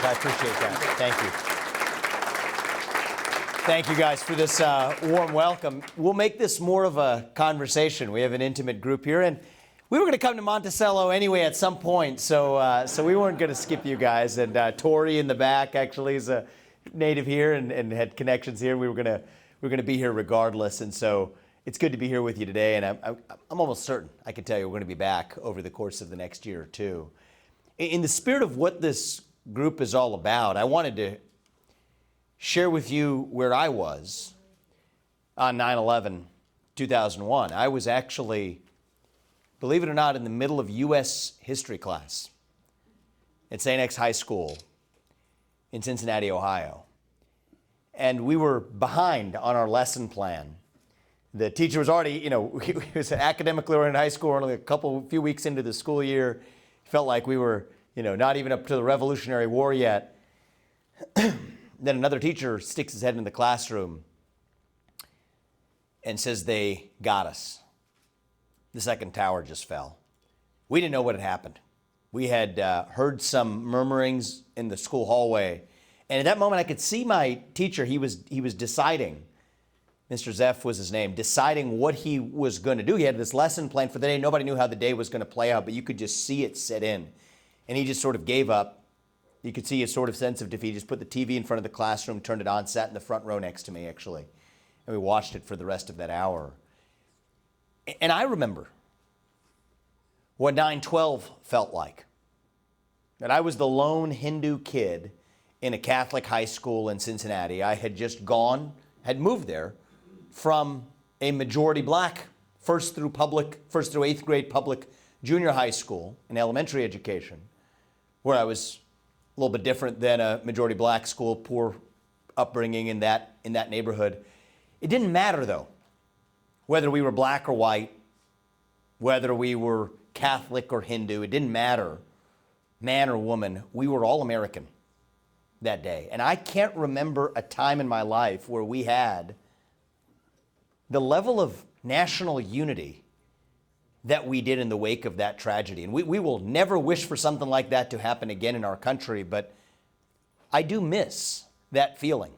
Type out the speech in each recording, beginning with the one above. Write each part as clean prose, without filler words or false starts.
I appreciate that. Thank you. Thank you guys for this warm welcome. We'll make this more of a conversation. We have an intimate group here, and we were going to come to Monticello anyway at some point, so we weren't going to skip you guys. And Tori in the back actually is a native here and had connections here. We were going to be here regardless, and so it's good to be here with you today. And I'm almost certain I can tell you we're going to be back over the course of the next year or two. In the spirit of what this group is all about, I wanted to share with you where I was on 9/11, 2001. I was actually, believe it or not, in the middle of U.S. history class at St. X High School in Cincinnati, Ohio. And we were behind on our lesson plan. The teacher was already, he was academically oriented high school, only a few weeks into the school year. Felt like we were, not even up to the Revolutionary War yet. Then another teacher sticks his head in the classroom and says, "They got us. The second tower just fell." We didn't know what had happened. We had heard some murmurings in the school hallway. And at that moment, I could see my teacher. He was deciding, Mr. Zeff was his name, deciding what he was going to do. He had this lesson planned for the day. Nobody knew how the day was going to play out, but you could just see it set in. And he just sort of gave up. You could see a sort of sense of defeat. He just put the TV in front of the classroom, turned it on, sat in the front row next to me, actually. And we watched it for the rest of that hour. And I remember what 9/12 felt like. That I was the lone Hindu kid in a Catholic high school in Cincinnati. I had just had moved there from a majority black first through 8th grade public junior high school and elementary education, where I was a little bit different than a majority black school, poor upbringing in that neighborhood. It didn't matter, though, whether we were black or white, whether we were Catholic or Hindu. It didn't matter, man or woman. We were all American that day. And I can't remember a time in my life where we had the level of national unity that we did in the wake of that tragedy. And we will never wish for something like that to happen again in our country, but I do miss that feeling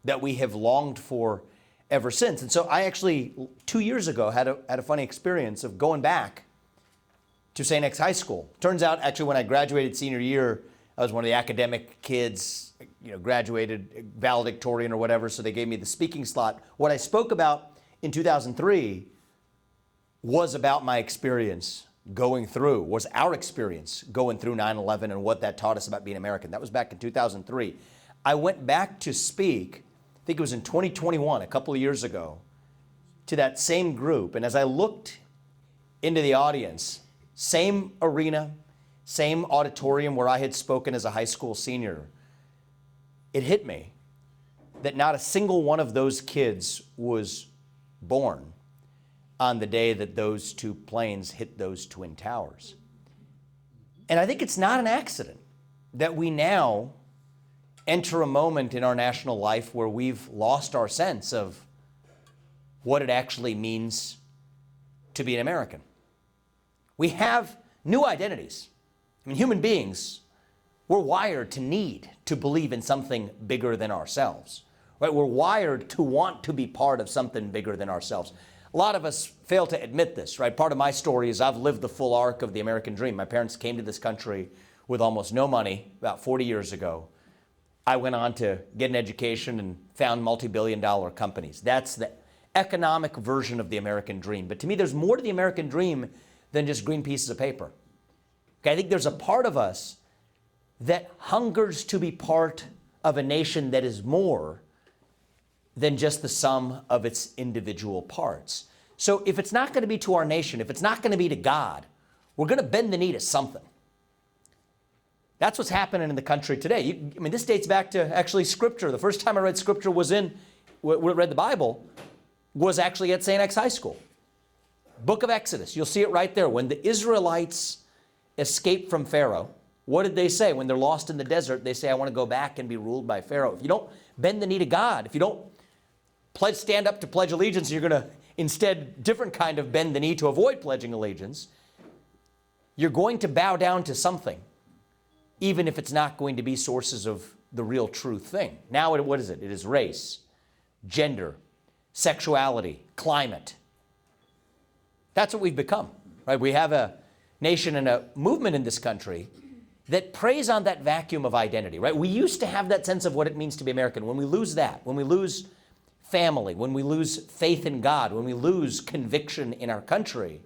that we have longed for ever since. And so I actually, 2 years ago, had a funny experience of going back to St. X High School. Turns out, actually, when I graduated senior year, I was one of the academic kids, graduated valedictorian or whatever, so they gave me the speaking slot. What I spoke about in 2003 was about my experience our experience going through 9/11 and what that taught us about being American. That was back in 2003. I went back to speak, I think it was in 2021, a couple of years ago, to that same group. And as I looked into the audience, same arena, same auditorium where I had spoken as a high school senior, it hit me that not a single one of those kids was born on the day that those two planes hit those twin towers. And I think it's not an accident that we now enter a moment in our national life where we've lost our sense of what it actually means to be an American. We have new identities. I mean, human beings, we're wired to need to believe in something bigger than ourselves. Right? We're wired to want to be part of something bigger than ourselves. A lot of us fail to admit this, right? Part of my story is I've lived the full arc of the American dream. My parents came to this country with almost no money about 40 years ago. I went on to get an education and found multi-billion-dollar companies. That's the economic version of the American dream. But to me, there's more to the American dream than just green pieces of paper. Okay, I think there's a part of us that hungers to be part of a nation that is more than just the sum of its individual parts. So if it's not going to be to our nation, if it's not going to be to God, we're going to bend the knee to something. That's what's happening in the country today. This dates back to actually Scripture. The first time I read Scripture read the Bible, was actually at St. X High School. Book of Exodus, you'll see it right there. When the Israelites escaped from Pharaoh, what did they say? When they're lost in the desert, they say, "I want to go back and be ruled by Pharaoh." If you don't bend the knee to God, if you don't stand up to pledge allegiance, you're going to instead different kind of bend the knee to avoid pledging allegiance. You're going to bow down to something even if it's not going to be sources of the real true thing. Now, what is it? It is race, gender, sexuality, climate. That's what we've become, right? We have a nation and a movement in this country that preys on that vacuum of identity, right? We used to have that sense of what it means to be American. When we lose that, when we lose family, when we lose faith in God, when we lose conviction in our country,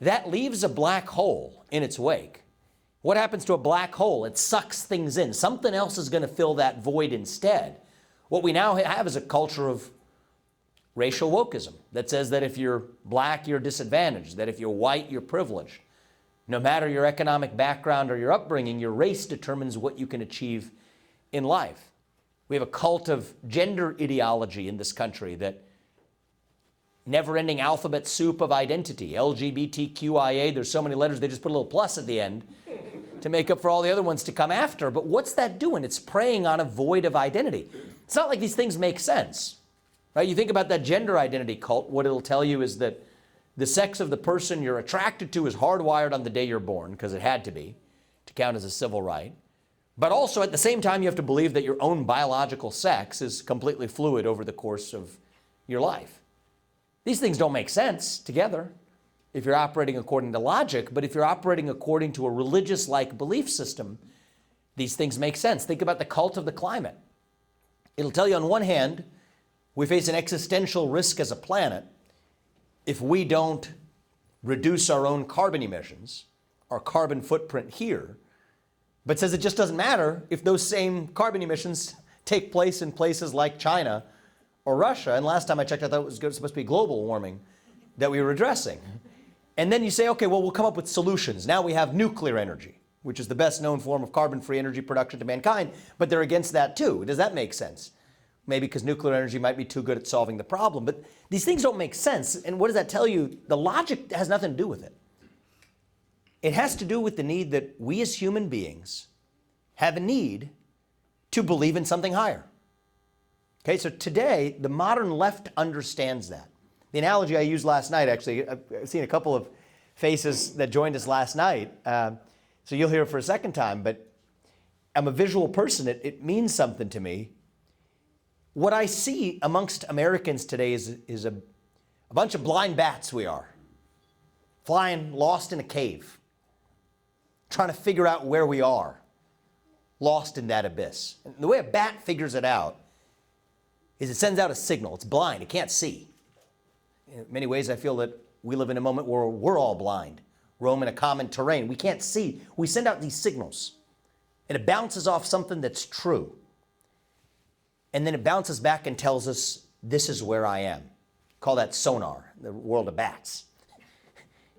that leaves a black hole in its wake. What happens to a black hole? It sucks things in. Something else is going to fill that void instead. What we now have is a culture of racial wokeism that says that if you're black, you're disadvantaged, that if you're white, you're privileged. No matter your economic background or your upbringing, your race determines what you can achieve in life. We have a cult of gender ideology in this country, that never-ending alphabet soup of identity, LGBTQIA, there's so many letters, they just put a little plus at the end to make up for all the other ones to come after. But what's that doing? It's preying on a void of identity. It's not like these things make sense, right? You think about that gender identity cult, what it'll tell you is that the sex of the person you're attracted to is hardwired on the day you're born, because it had to be, to count as a civil right. But also, at the same time, you have to believe that your own biological sex is completely fluid over the course of your life. These things don't make sense together if you're operating according to logic, but if you're operating according to a religious-like belief system, these things make sense. Think about the cult of the climate. It'll tell you, on one hand, we face an existential risk as a planet if we don't reduce our own carbon emissions, our carbon footprint here, but says it just doesn't matter if those same carbon emissions take place in places like China or Russia. And last time I checked, I thought it was supposed to be global warming that we were addressing. And then you say, okay, well, we'll come up with solutions. Now we have nuclear energy, which is the best known form of carbon-free energy production to mankind, but they're against that too. Does that make sense? Maybe because nuclear energy might be too good at solving the problem. But these things don't make sense. And what does that tell you? The logic has nothing to do with it. It has to do with the need that we as human beings have a need to believe in something higher. Okay, so today, the modern left understands that. The analogy I used last night, actually, I've seen a couple of faces that joined us last night, so you'll hear it for a second time, but I'm a visual person. It means something to me. What I see amongst Americans today is a bunch of blind bats we are, flying lost in a cave, trying to figure out where we are, lost in that abyss. And the way a bat figures it out is it sends out a signal. It's blind. It can't see. In many ways, I feel that we live in a moment where we're all blind, roam in a common terrain. We can't see. We send out these signals, and it bounces off something that's true. And then it bounces back and tells us, this is where I am. Call that sonar, the world of bats.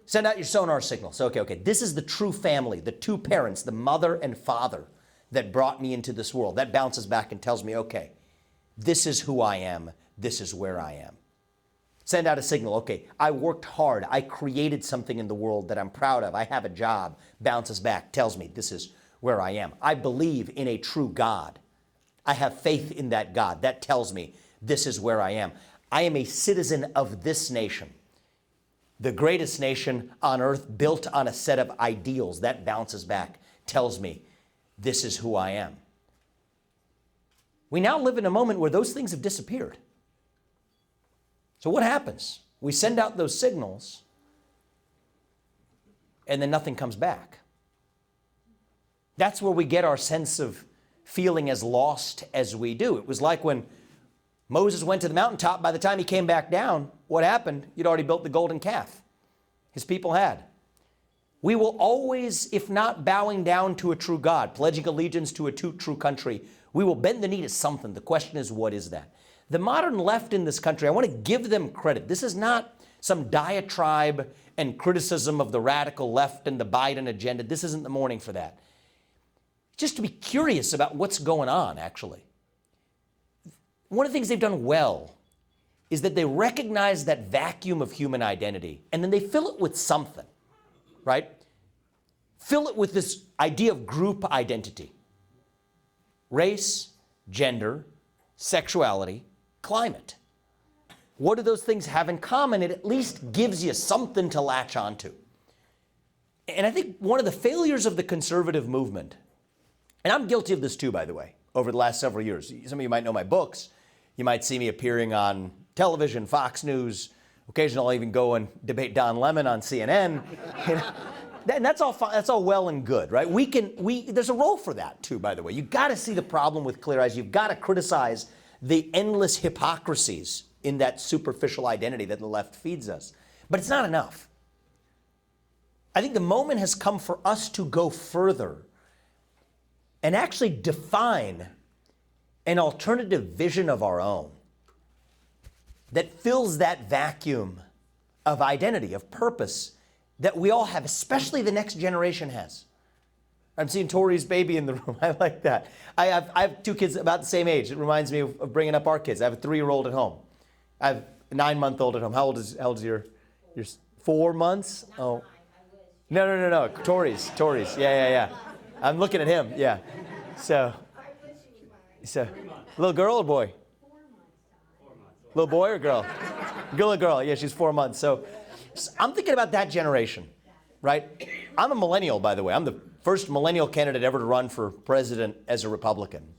Send out your sonar signal. So, okay, this is the true family, the two parents, the mother and father that brought me into this world. That bounces back and tells me, okay, this is who I am. This is where I am. Send out a signal. Okay, I worked hard. I created something in the world that I'm proud of. I have a job. Bounces back, tells me this is where I am. I believe in a true God. I have faith in that God. That tells me this is where I am. I am a citizen of this nation, the greatest nation on earth, built on a set of ideals. That bounces back, tells me this is who I am. We now live in a moment where those things have disappeared. So what happens? We send out those signals, and then nothing comes back. That's where we get our sense of feeling as lost as we do. It was like when Moses went to the mountaintop. By the time he came back down, what happened? He'd already built the golden calf. His people had. We will always, if not bowing down to a true God, pledging allegiance to a true country, we will bend the knee to something. The question is, what is that? The modern left in this country, I want to give them credit. This is not some diatribe and criticism of the radical left and the Biden agenda. This isn't the morning for that. Just to be curious about what's going on, actually. One of the things they've done well is that they recognize that vacuum of human identity, and then they fill it with something, right? Fill it with this idea of group identity. Race, gender, sexuality, climate. What do those things have in common? It at least gives you something to latch onto. And I think one of the failures of the conservative movement And I'm guilty of this too, by the way, over the last several years. Some of you might know my books. You might see me appearing on television, Fox News. Occasionally I'll even go and debate Don Lemon on CNN. You know, and that's all fine, that's all well and good, right? There's a role for that too, by the way. You've got to see the problem with clear eyes. You've got to criticize the endless hypocrisies in that superficial identity that the left feeds us. But it's not enough. I think the moment has come for us to go further and actually define an alternative vision of our own that fills that vacuum of identity, of purpose that we all have, especially the next generation has. I'm seeing Tori's baby in the room. I like that. I have two kids about the same age. It reminds me of bringing up our kids. I have a 3-year-old at home. I have a 9-month-old at home. How old is your 4 months? Oh, no. Tori's. Yeah. I'm looking at him. Yeah. So, little girl or boy? Little boy or girl? Little girl. Yeah, she's 4 months. So I'm thinking about that generation, right? I'm a millennial, by the way. I'm the first millennial candidate ever to run for president as a Republican.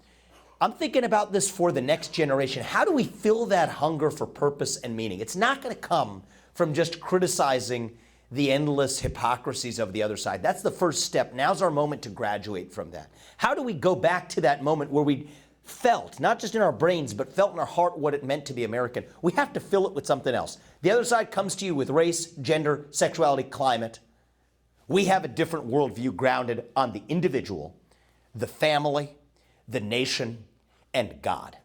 I'm thinking about this for the next generation. How do we fill that hunger for purpose and meaning? It's not going to come from just criticizing the endless hypocrisies of the other side. That's the first step. Now's our moment to graduate from that. How do we go back to that moment where we felt, not just in our brains, but felt in our heart what it meant to be American? We have to fill it with something else. The other side comes to you with race, gender, sexuality, climate. We have a different worldview grounded on the individual, the family, the nation, and God.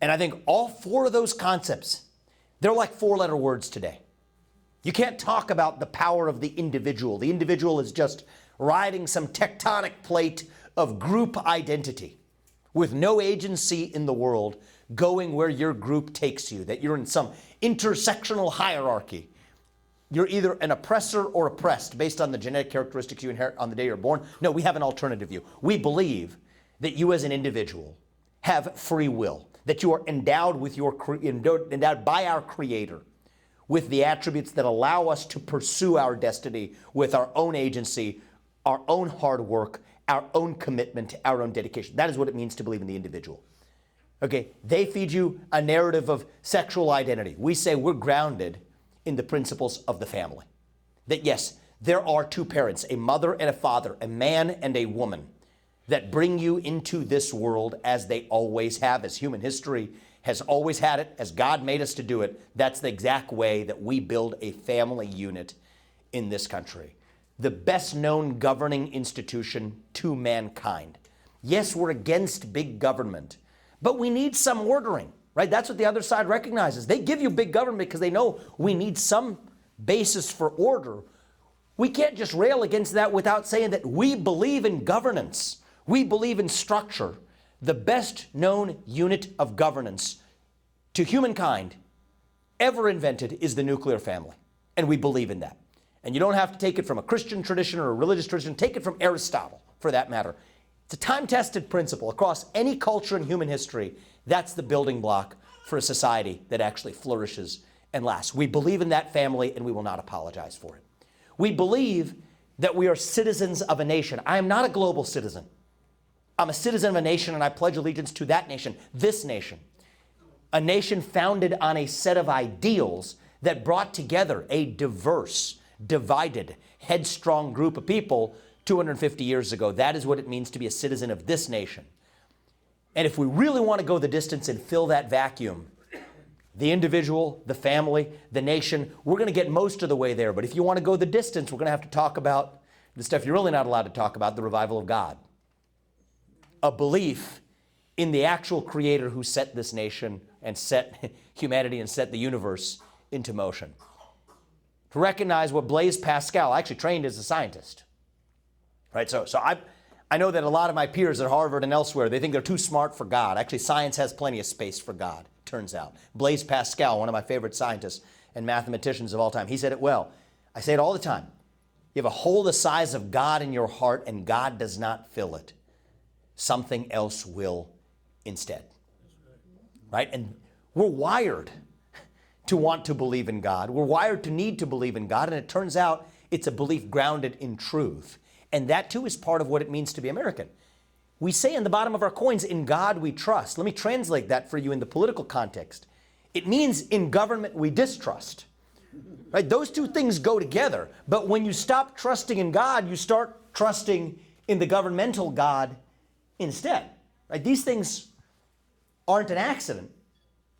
And I think all 4 of those concepts, they're like 4-letter words today. You can't talk about the power of the individual. The individual is just riding some tectonic plate of group identity with no agency in the world, going where your group takes you, that you're in some intersectional hierarchy. You're either an oppressor or oppressed based on the genetic characteristics you inherit on the day you're born. No, we have an alternative view. We believe that you as an individual have free will, that you are endowed by our Creator with the attributes that allow us to pursue our destiny with our own agency, our own hard work, our own commitment, our own dedication. That is what it means to believe in the individual. Okay, they feed you a narrative of sexual identity. We say we're grounded in the principles of the family. That yes, there are 2 parents, a mother and a father, a man and a woman, that bring you into this world as they always have, as human history has always had it, as God made us to do it. That's the exact way that we build a family unit in this country. The best known governing institution to mankind. Yes, we're against big government, but we need some ordering, right? That's what the other side recognizes. They give you big government because they know we need some basis for order. We can't just rail against that without saying that we believe in governance. We believe in structure. The best known unit of governance to humankind ever invented is the nuclear family. And we believe in that. And you don't have to take it from a Christian tradition or a religious tradition. Take it from Aristotle, for that matter. It's a time-tested principle across any culture in human history. That's the building block for a society that actually flourishes and lasts. We believe in that family, and we will not apologize for it. We believe that we are citizens of a nation. I am not a global citizen. I'm a citizen of a nation, and I pledge allegiance to that nation, this nation. A nation founded on a set of ideals that brought together a diverse, divided, headstrong group of people 250 years ago. That is what it means to be a citizen of this nation. And if we really want to go the distance and fill that vacuum, the individual, the family, the nation, we're going to get most of the way there. But if you want to go the distance, we're going to have to talk about the stuff you're really not allowed to talk about, the revival of God. A belief in the actual Creator who set this nation and set humanity and set the universe into motion. To recognize what Blaise Pascal, I actually trained as a scientist. Right? So I know that a lot of my peers at Harvard and elsewhere, they think they're too smart for God. Actually, science has plenty of space for God, turns out. Blaise Pascal, one of my favorite scientists and mathematicians of all time, he said it well. I say it all the time. You have a hole the size of God in your heart and God does not fill it. Something else will instead. Right? And we're wired to want to believe in God. We're wired to need to believe in God. And it turns out it's a belief grounded in truth. And that too is part of what it means to be American. We say in the bottom of our coins, in God we trust. Let me translate that for you in the political context. It means in government we distrust. Right? Those two things go together. But when you stop trusting in God, you start trusting in the governmental God instead. Right? These things aren't an accident.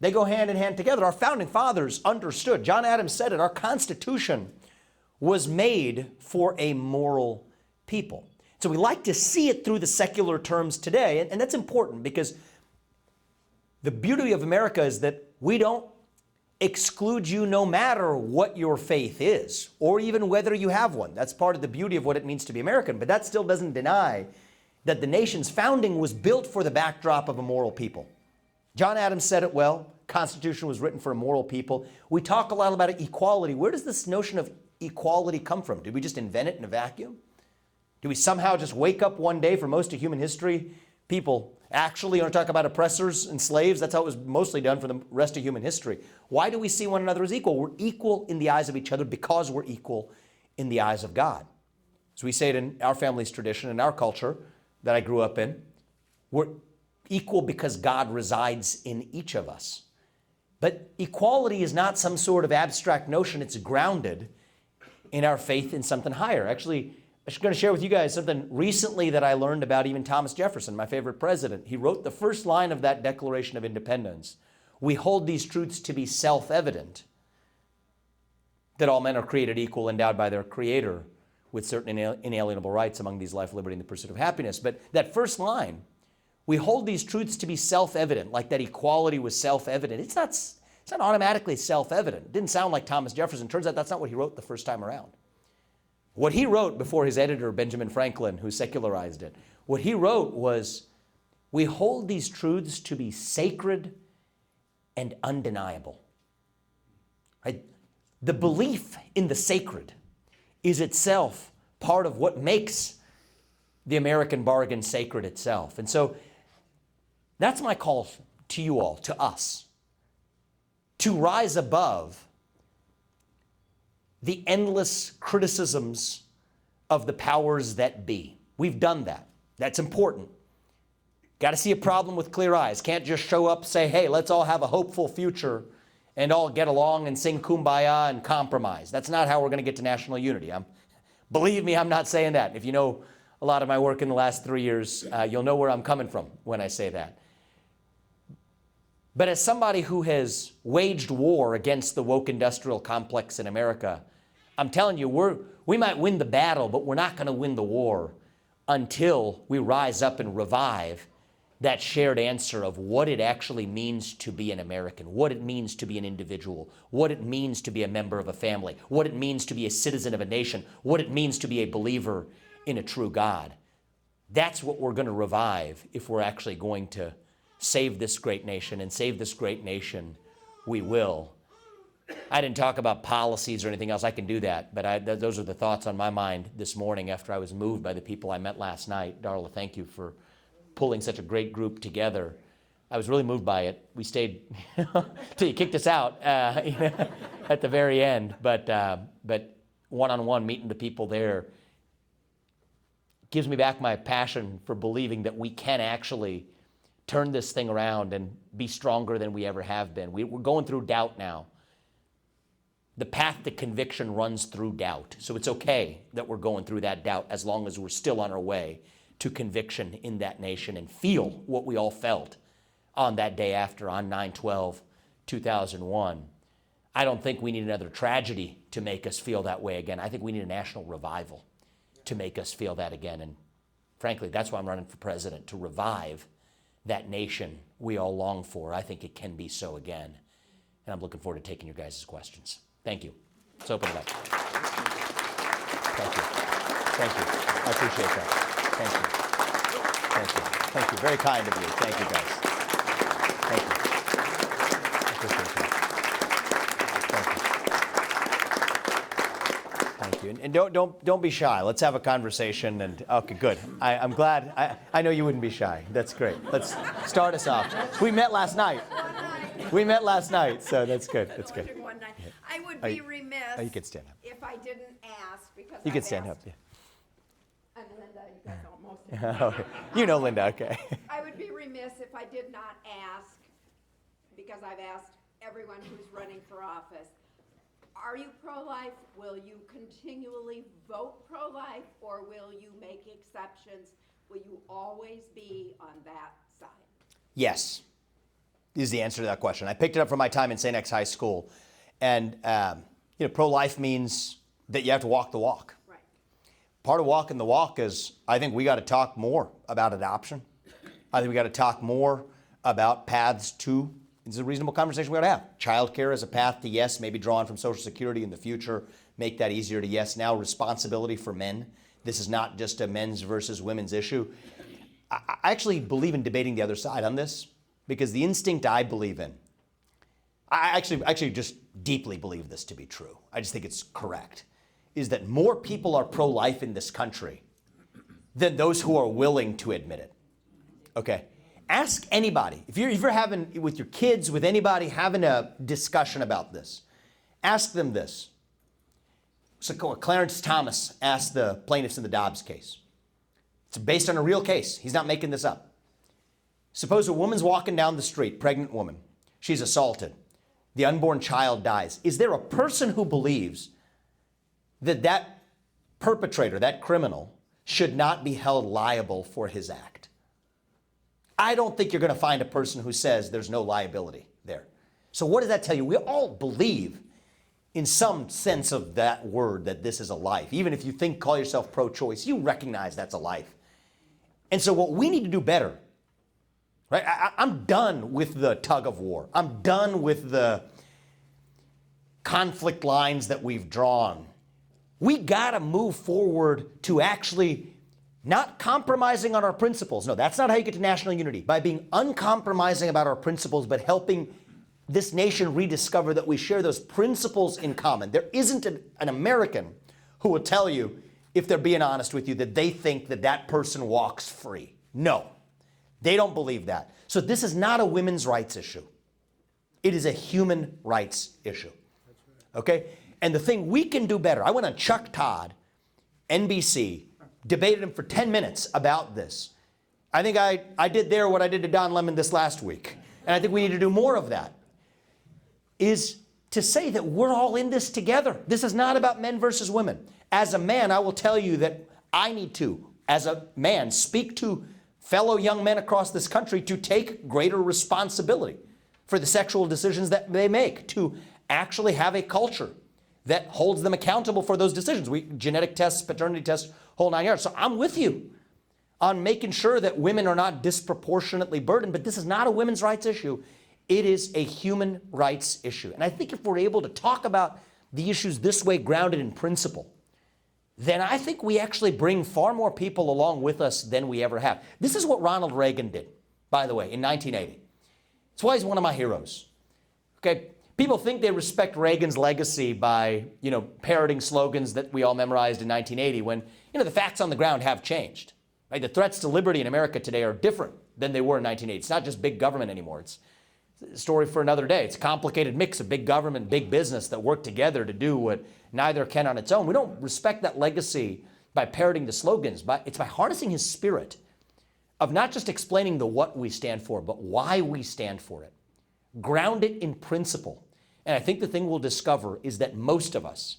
They go hand in hand together. Our founding fathers understood. John Adams said it. Our Constitution was made for a moral people. So we like to see it through the secular terms today, and that's important because the beauty of America is that we don't exclude you no matter what your faith is, or even whether you have one. That's part of the beauty of what it means to be American, but that still doesn't deny that the nation's founding was built for the backdrop of a moral people. John Adams said it well. Constitution was written for a moral people. We talk a lot about equality. Where does this notion of equality come from? Did we just invent it in a vacuum? Do we somehow just wake up one day for most of human history? People actually, you want to talk about oppressors and slaves? That's how it was mostly done for the rest of human history. Why do we see one another as equal? We're equal in the eyes of each other because we're equal in the eyes of God. So we say it in our family's tradition, in our culture that I grew up in. We're equal because God resides in each of us. But equality is not some sort of abstract notion. It's grounded in our faith in something higher. Actually, I'm going to share with you guys something recently that I learned about even Thomas Jefferson, my favorite president. He wrote the first line of that Declaration of Independence. We hold these truths to be self-evident, that all men are created equal, endowed by their Creator with certain inalienable rights, among these life, liberty, and the pursuit of happiness. But that first line, we hold these truths to be self-evident, like that equality was self-evident. It's not automatically self-evident. It didn't sound like Thomas Jefferson. Turns out that's not what he wrote the first time around. What he wrote before his editor, Benjamin Franklin, who secularized it, what he wrote was, we hold these truths to be sacred and undeniable. Right? The belief in the sacred is itself part of what makes the American bargain sacred itself. And so that's my call to you all, to us, to rise above the endless criticisms of the powers that be. We've done that. That's important. Got to see a problem with clear eyes. Can't just show up, say, hey, let's all have a hopeful future and all get along and sing kumbaya and compromise. That's not how we're going to get to national unity. Believe me, I'm not saying that. If you know a lot of my work in the last 3 years, you'll know where I'm coming from when I say that. But as somebody who has waged war against the woke industrial complex in America, I'm telling you, we might win the battle, but we're not going to win the war until we rise up and revive that shared answer of what it actually means to be an American, what it means to be an individual, what it means to be a member of a family, what it means to be a citizen of a nation, what it means to be a believer in a true God. That's what we're going to revive if we're actually going to save this great nation, and save this great nation we will. I didn't talk about policies or anything else. I can do that, but those are the thoughts on my mind this morning after I was moved by the people I met last night. Darla, thank you for pulling such a great group together. I was really moved by it. We stayed till you kicked us out at the very end, but one-on-one meeting the people there gives me back my passion for believing that we can actually turn this thing around and be stronger than we ever have been. We're going through doubt now. The path to conviction runs through doubt. So it's okay that we're going through that doubt as long as we're still on our way to conviction in that nation and feel what we all felt on that day after, on 9/12/2001. I don't think we need another tragedy to make us feel that way again. I think we need a national revival to make us feel that again. And frankly, that's why I'm running for president, to revive that nation we all long for. I think it can be so again. And I'm looking forward to taking your guys' questions. Thank you. Let's open it up. Thank you. Thank you. I appreciate that. Thank you. Thank you. Thank you. Very kind of you. Thank you, guys. Thank you. I appreciate that. Thank you. And don't be shy. Let's have a conversation. And okay, good. I'm glad. I know you wouldn't be shy. That's great. Let's start us off. We met last night. So that's good. That's good. I would be remiss you could stand up. if I didn't ask, because You I could stand up. asked- Yeah. And Linda, you guys almost You know Linda, okay. I would be remiss if I did not ask, because I've asked everyone who's running for office, are you pro-life? Will you continually vote pro-life, or will you make exceptions? Will you always be on that side? Yes, is the answer to that question. I picked it up from my time in St. X High School. And pro-life means that you have to walk the walk. Right. Part of walking the walk is, I think we got to talk more about adoption. I think we got to talk more about paths to, it's a reasonable conversation we ought to have. Childcare as a path to yes, maybe drawn from Social Security in the future, make that easier to yes now. Responsibility for men. This is not just a men's versus women's issue. I actually believe in debating the other side on this, because the instinct I believe in, I actually just deeply believe this to be true. I just think it's correct, is that more people are pro-life in this country than those who are willing to admit it. Okay? Ask anybody. If you're having, with your kids, with anybody, having a discussion about this, ask them this. So Clarence Thomas asked the plaintiffs in the Dobbs case. It's based on a real case. He's not making this up. Suppose a woman's walking down the street, pregnant woman. She's assaulted. The unborn child dies. Is there a person who believes that that perpetrator, that criminal, should not be held liable for his act? I don't think you're going to find a person who says there's no liability there. So what does that tell you? We all believe in some sense of that word that this is a life. Even if you call yourself pro-choice, you recognize that's a life. And so what we need to do better, right? I'm done with the tug of war. I'm done with the conflict lines that we've drawn. We got to move forward to actually not compromising on our principles. No, that's not how you get to national unity. By being uncompromising about our principles, but helping this nation rediscover that we share those principles in common. There isn't an American who will tell you, if they're being honest with you, that they think that that person walks free. No, they don't believe that. So this is not a women's rights issue. It is a human rights issue. Okay? And the thing we can do better, I went on Chuck Todd, NBC, debated him for 10 minutes about this. I think I did there what I did to Don Lemon this last week. And I think we need to do more of that, is to say that we're all in this together. This is not about men versus women. As a man, I will tell you that I need to, as a man, speak to fellow young men across this country to take greater responsibility for the sexual decisions that they make, to actually have a culture that holds them accountable for those decisions. Genetic tests, paternity tests, whole 9 yards. So I'm with you on making sure that women are not disproportionately burdened, but this is not a women's rights issue. It is a human rights issue. And I think if we're able to talk about the issues this way, grounded in principle, then I think we actually bring far more people along with us than we ever have. This is what Ronald Reagan did, by the way, in 1980. That's why he's one of my heroes. Okay, people think they respect Reagan's legacy by, parroting slogans that we all memorized in 1980 when, the facts on the ground have changed. Right? The threats to liberty in America today are different than they were in 1980. It's not just big government anymore. It's a story for another day. It's a complicated mix of big government, big business that work together to do what neither can on its own. We don't respect that legacy by parroting the slogans, but it's by harnessing his spirit of not just explaining the what we stand for, but why we stand for it. Ground it in principle. And I think the thing we'll discover is that most of us,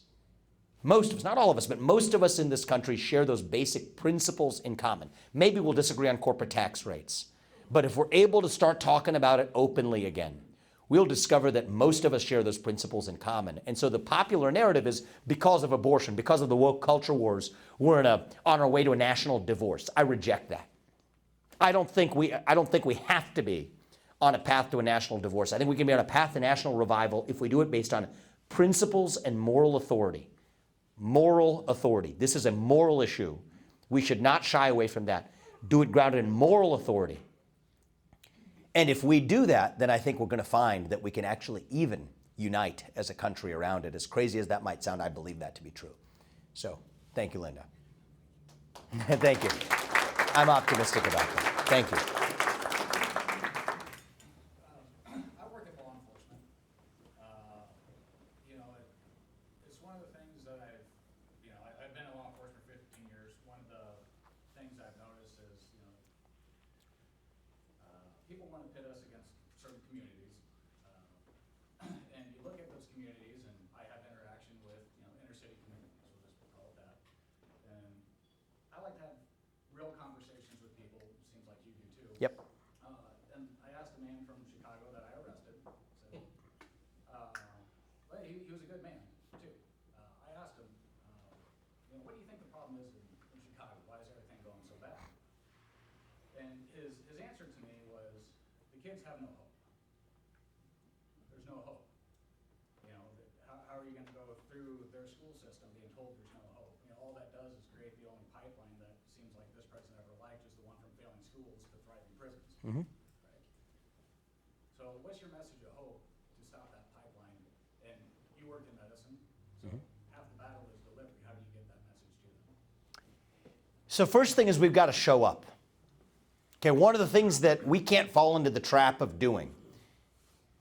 not all of us, but most of us in this country share those basic principles in common. Maybe we'll disagree on corporate tax rates, but if we're able to start talking about it openly again, we'll discover that most of us share those principles in common. And so the popular narrative is because of abortion, because of the woke culture wars, we're on our way to a national divorce. I reject that. I don't think we have to be on a path to a national divorce. I think we can be on a path to national revival if we do it based on principles and moral authority. Moral authority. This is a moral issue. We should not shy away from that. Do it grounded in moral authority. And if we do that, then I think we're going to find that we can actually even unite as a country around it. As crazy as that might sound, I believe that to be true. So, thank you, Linda. Thank you. I'm optimistic about that. Thank you. I work in law enforcement. It's one of the things that I've been in law enforcement for 15 years. One of the things I've noticed people want to pit us against certain communities. And you look at those communities, and I have interaction with, inner city communities, we'll call it that. And I like to have real conversations with people, seems like you do too. Yep. And I asked a man from Chicago that I arrested, said, well, he was a good man too. I asked him, what do you think the problem is in Chicago? Why is everything going so bad? And his answer to me was, the kids have no hope. There's no hope. How are you going to go through their school system being told there's no hope? All that does is create the only pipeline that seems like this president ever liked, is the one from failing schools to thriving prisons. Mm-hmm. Right? So what's your message of hope to stop that pipeline? And you work in medicine, so half the battle is delivery. How do you get that message to them? So first thing is we've got to show up. Okay, one of the things that we can't fall into the trap of doing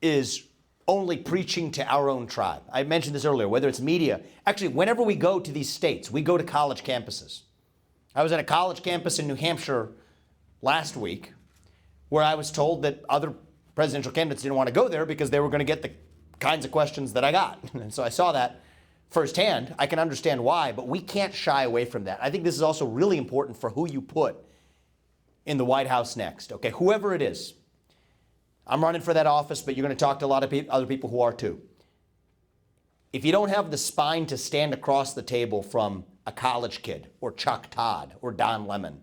is only preaching to our own tribe. I mentioned this earlier, whether it's media. Actually, whenever we go to these states, we go to college campuses. I was at a college campus in New Hampshire last week where I was told that other presidential candidates didn't want to go there because they were going to get the kinds of questions that I got. And so I saw that firsthand. I can understand why, but we can't shy away from that. I think this is also really important for who you put in the White House next. Okay, whoever it is. I'm running for that office, but you're going to talk to a lot of other people who are too. If you don't have the spine to stand across the table from a college kid or Chuck Todd or Don Lemon,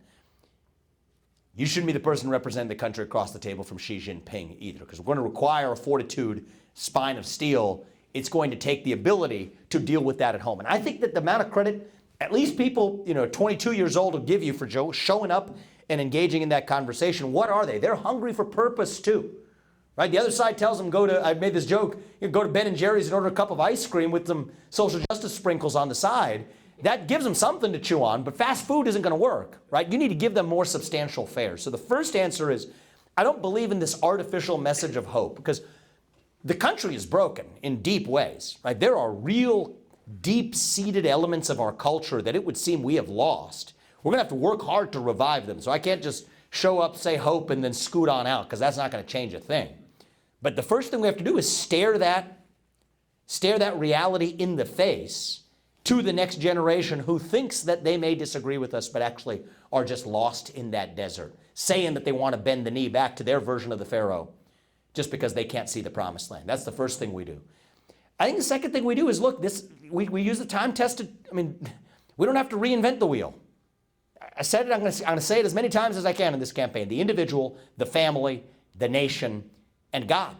you shouldn't be the person representing the country across the table from Xi Jinping either, because we're going to require a fortitude, spine of steel. It's going to take the ability to deal with that at home. And I think that the amount of credit, at least people, 22 years old will give you for showing up and engaging in that conversation. What are they? They're hungry for purpose too. Right? The other side tells them, I made this joke, go to Ben & Jerry's and order a cup of ice cream with some social justice sprinkles on the side. That gives them something to chew on, but fast food isn't going to work, right? You need to give them more substantial fare. So the first answer is, I don't believe in this artificial message of hope, because the country is broken in deep ways, right? There are real deep-seated elements of our culture that it would seem we have lost. We're going to have to work hard to revive them. So I can't just show up, say hope, and then scoot on out, because that's not going to change a thing. But the first thing we have to do is stare that reality in the face to the next generation who thinks that they may disagree with us, but actually are just lost in that desert, saying that they want to bend the knee back to their version of the Pharaoh just because they can't see the promised land. That's the first thing we do. I think the second thing we do is, look, we use the time-tested, we don't have to reinvent the wheel. I said it, I'm going to say it as many times as I can in this campaign. The individual, the family, the nation, and God.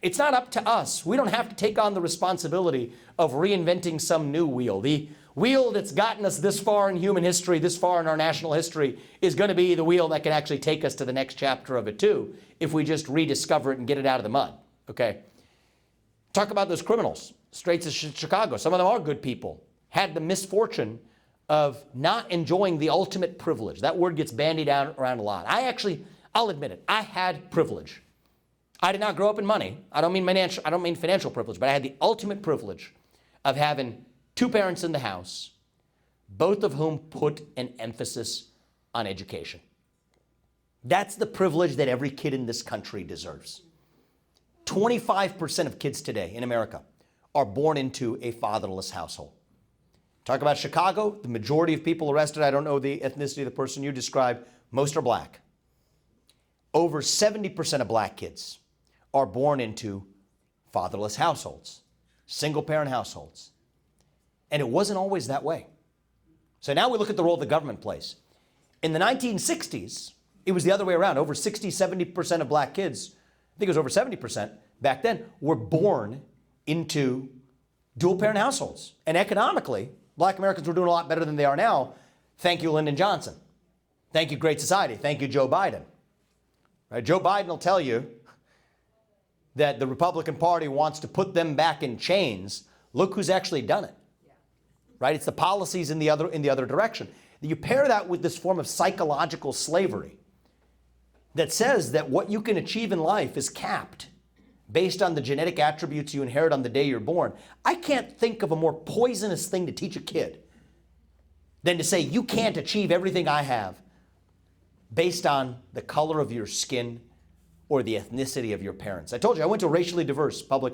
It's not up to us. We don't have to take on the responsibility of reinventing some new wheel. The wheel that's gotten us this far in human history, this far in our national history, is going to be the wheel that can actually take us to the next chapter of it too, if we just rediscover it and get it out of the mud. Okay? Talk about those criminals, straight to Chicago. Some of them are good people, had the misfortune of not enjoying the ultimate privilege. That word gets bandied around a lot. I'll admit it, I had privilege. I did not grow up in money. I don't mean financial privilege, but I had the ultimate privilege of having two parents in the house, both of whom put an emphasis on education. That's the privilege that every kid in this country deserves. 25% of kids today in America are born into a fatherless household. Talk about Chicago, the majority of people arrested, I don't know the ethnicity of the person you described, most are black. Over 70% of black kids are born into fatherless households, single-parent households. And it wasn't always that way. So now we look at the role the government plays. In the 1960s, it was the other way around. Over 60, 70% of black kids, I think it was over 70% back then, were born into dual-parent households. And economically, black Americans were doing a lot better than they are now. Thank you, Lyndon Johnson. Thank you, Great Society. Thank you, Joe Biden. Right? Joe Biden will tell you that the Republican Party wants to put them back in chains. Look who's actually done it. Right? It's the policies in the other direction. You pair that with this form of psychological slavery that says that what you can achieve in life is capped based on the genetic attributes you inherit on the day you're born. I can't think of a more poisonous thing to teach a kid than to say, you can't achieve everything I have based on the color of your skin or the ethnicity of your parents. I told you I went to a racially diverse public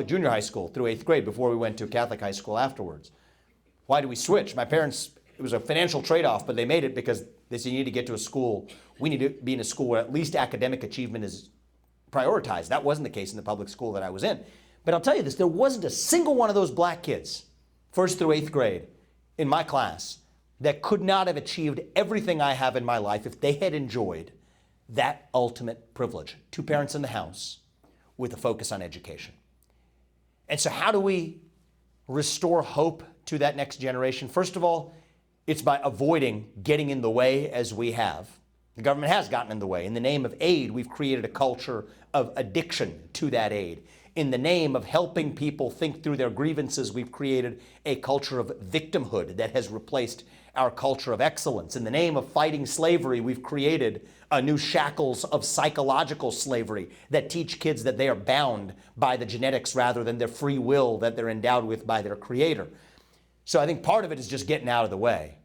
junior high school through 8th grade before we went to Catholic high school afterwards. Why did we switch? My parents, it was a financial trade-off, but they made it because they said you need to get to a school. We need to be in a school where at least academic achievement is prioritized. That wasn't the case in the public school that I was in. But I'll tell you this, there wasn't a single one of those black kids, 1st through 8th grade, in my class, that could not have achieved everything I have in my life if they had enjoyed that ultimate privilege. 2 parents in the house with a focus on education. And so how do we restore hope to that next generation? First of all, it's by avoiding getting in the way as we have. The government has gotten in the way. In the name of aid, we've created a culture of addiction to that aid. In the name of helping people think through their grievances, we've created a culture of victimhood that has replaced our culture of excellence. In the name of fighting slavery, we've created a new shackles of psychological slavery that teach kids that they are bound by the genetics rather than their free will that they're endowed with by their creator. So I think part of it is just getting out of the way.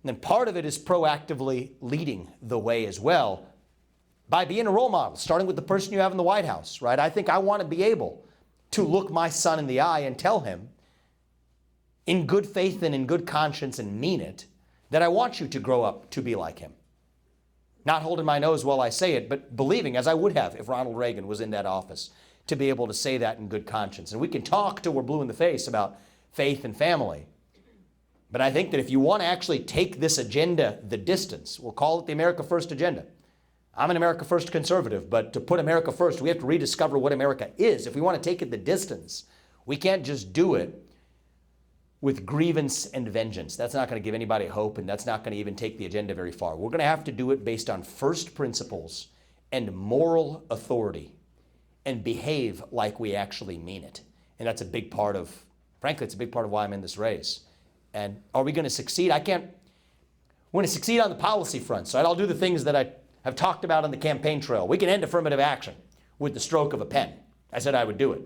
And then part of it is proactively leading the way as well by being a role model, starting with the person you have in the White House, right? I think I want to be able to look my son in the eye and tell him in good faith and in good conscience and mean it, that I want you to grow up to be like him. Not holding my nose while I say it, but believing, as I would have if Ronald Reagan was in that office, to be able to say that in good conscience. And we can talk till we're blue in the face about faith and family. But I think that if you want to actually take this agenda the distance, we'll call it the America First agenda. I'm an America First conservative, but to put America first, we have to rediscover what America is. If we want to take it the distance, we can't just do it with grievance and vengeance. That's not going to give anybody hope, and that's not going to even take the agenda very far. We're going to have to do it based on first principles and moral authority and behave like we actually mean it. And that's a big part of, frankly, it's a big part of why I'm in this race. And are we going to succeed? We're going to succeed on the policy front. So I'll do the things that I have talked about on the campaign trail. We can end affirmative action with the stroke of a pen. I said I would do it.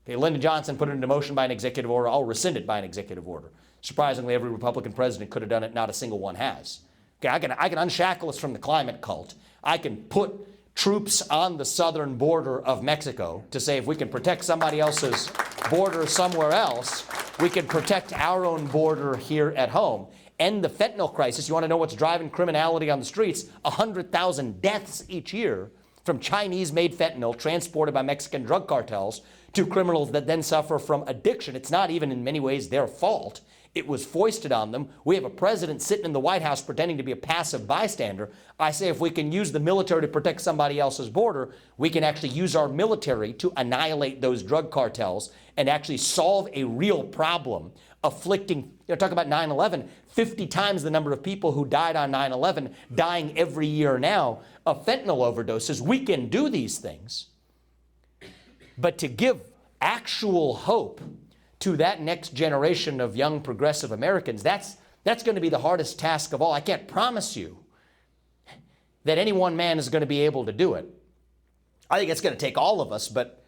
Okay, Lyndon Johnson put it into motion by an executive order. I'll rescind it by an executive order. Surprisingly, every Republican president could have done it. Not a single one has. Okay, I can unshackle us from the climate cult. I can put troops on the southern border of Mexico to say if we can protect somebody else's border somewhere else, we can protect our own border here at home. End the fentanyl crisis. You want to know what's driving criminality on the streets? 100,000 deaths each year from Chinese-made fentanyl transported by Mexican drug cartels to criminals that then suffer from addiction. It's not even in many ways their fault. It was foisted on them. We have a president sitting in the White House pretending to be a passive bystander. I say if we can use the military to protect somebody else's border, we can actually use our military to annihilate those drug cartels and actually solve a real problem afflicting, talk about 9/11, 50 times the number of people who died on 9/11 dying every year now of fentanyl overdoses. We can do these things. But to give actual hope to that next generation of young progressive Americans, that's going to be the hardest task of all. I can't promise you that any one man is going to be able to do it. I think it's going to take all of us, but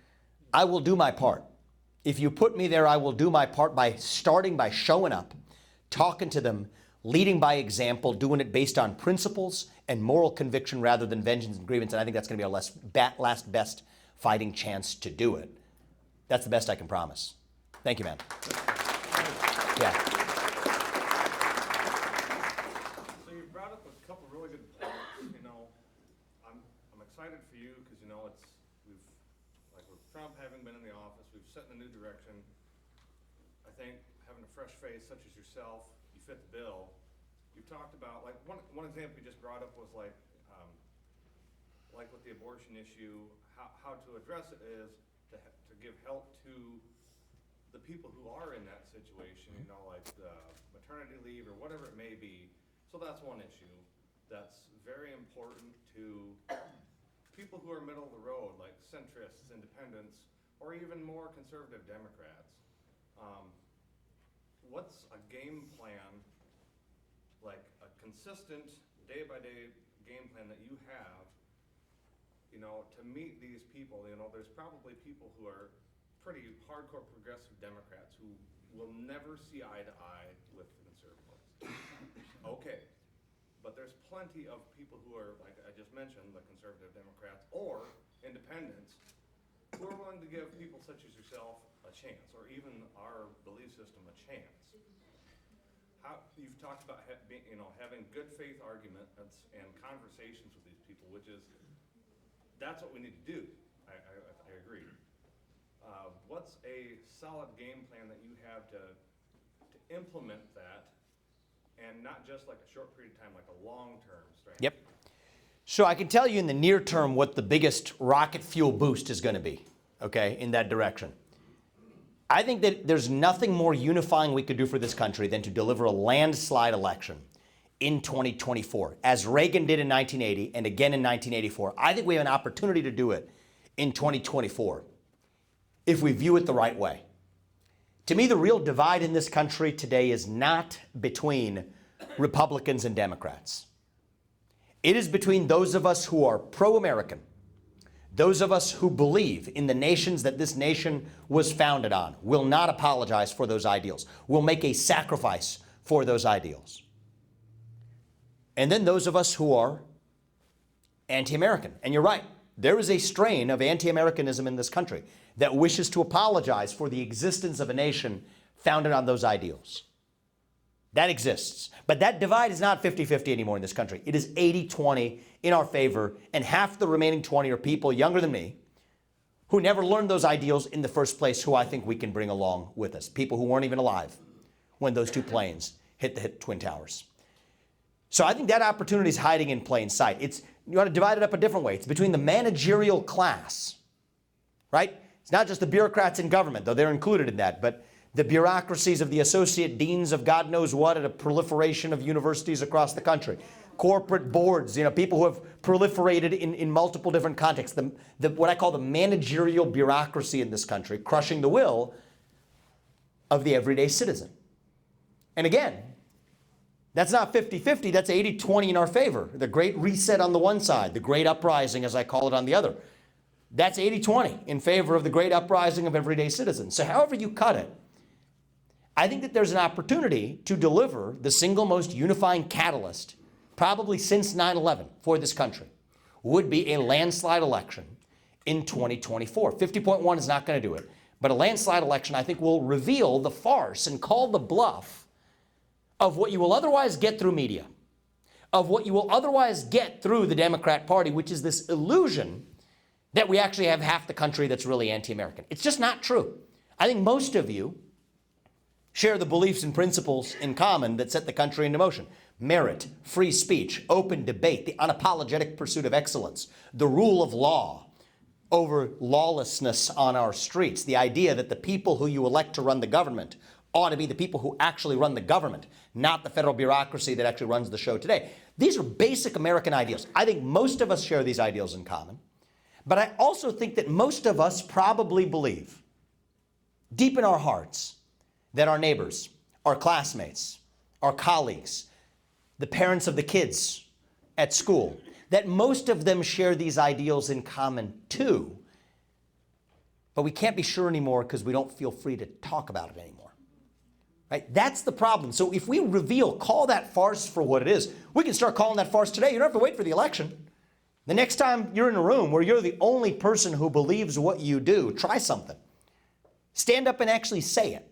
I will do my part. If you put me there, I will do my part by starting by showing up, talking to them, leading by example, doing it based on principles and moral conviction rather than vengeance and grievance. And I think that's going to be our last best fighting chance to do it. That's the best I can promise. Thank you, man. Yeah. So you brought up a couple really good points. I'm excited for you because with Trump having been in the office, we've set in a new direction. I think having a fresh face such as yourself, you fit the bill. You've talked about one example you just brought up was like with the abortion issue, how to address it is to give help to the people who are in that situation, like maternity leave or whatever it may be. So that's one issue that's very important to people who are middle of the road, like centrists, independents, or even more conservative Democrats. What's a game plan, like a consistent day-by-day game plan that you have, to meet these people? There's probably people who are pretty hardcore progressive Democrats who will never see eye to eye with the conservatives. Okay, but there's plenty of people who are, like I just mentioned, the conservative Democrats or independents, who are willing to give people such as yourself a chance, or even our belief system a chance. You've talked about having good faith arguments and conversations with these people, which is, that's what we need to do. I agree. What's a solid game plan that you have to implement that, and not just like a short period of time, like a long-term strategy? Yep. So I can tell you in the near term what the biggest rocket fuel boost is going to be, okay, in that direction. I think that there's nothing more unifying we could do for this country than to deliver a landslide election in 2024, as Reagan did in 1980 and again in 1984. I think we have an opportunity to do it in 2024 if we view it the right way. To me, the real divide in this country today is not between Republicans and Democrats. It is between those of us who are pro-American, those of us who believe in the nations that this nation was founded on, will not apologize for those ideals, will make a sacrifice for those ideals. And then those of us who are anti-American. And you're right, there is a strain of anti-Americanism in this country that wishes to apologize for the existence of a nation founded on those ideals. That exists. But that divide is not 50-50 anymore in this country. It is 80-20 in our favor, and half the remaining 20 are people younger than me who never learned those ideals in the first place, who I think we can bring along with us. People who weren't even alive when those two planes hit the Twin Towers. So I think that opportunity is hiding in plain sight. You want to divide it up a different way. It's between the managerial class, right? It's not just the bureaucrats in government, though they're included in that, but the bureaucracies of the associate deans of God knows what at a proliferation of universities across the country. Corporate boards, people who have proliferated in multiple different contexts. What I call the managerial bureaucracy in this country, crushing the will of the everyday citizen. And again, that's not 50-50, that's 80-20 in our favor. The Great Reset on the one side, the Great Uprising, as I call it, on the other. That's 80-20 in favor of the great uprising of everyday citizens. So however you cut it, I think that there's an opportunity to deliver the single most unifying catalyst, probably since 9/11 for this country, would be a landslide election in 2024. 50.1 is not going to do it, but a landslide election I think will reveal the farce and call the bluff of what you will otherwise get through media, of what you will otherwise get through the Democrat Party, which is this illusion that we actually have half the country that's really anti-American. It's just not true. I think most of you share the beliefs and principles in common that set the country into motion. Merit, free speech, open debate, the unapologetic pursuit of excellence, the rule of law over lawlessness on our streets, the idea that the people who you elect to run the government ought to be the people who actually run the government, not the federal bureaucracy that actually runs the show today. These are basic American ideals. I think most of us share these ideals in common, but I also think that most of us probably believe, deep in our hearts, that our neighbors, our classmates, our colleagues, the parents of the kids at school, that most of them share these ideals in common too. But we can't be sure anymore because we don't feel free to talk about it anymore. Right? That's the problem. So if we call that farce for what it is, we can start calling that farce today. You don't have to wait for the election. The next time you're in a room where you're the only person who believes what you do, try something. Stand up and actually say it.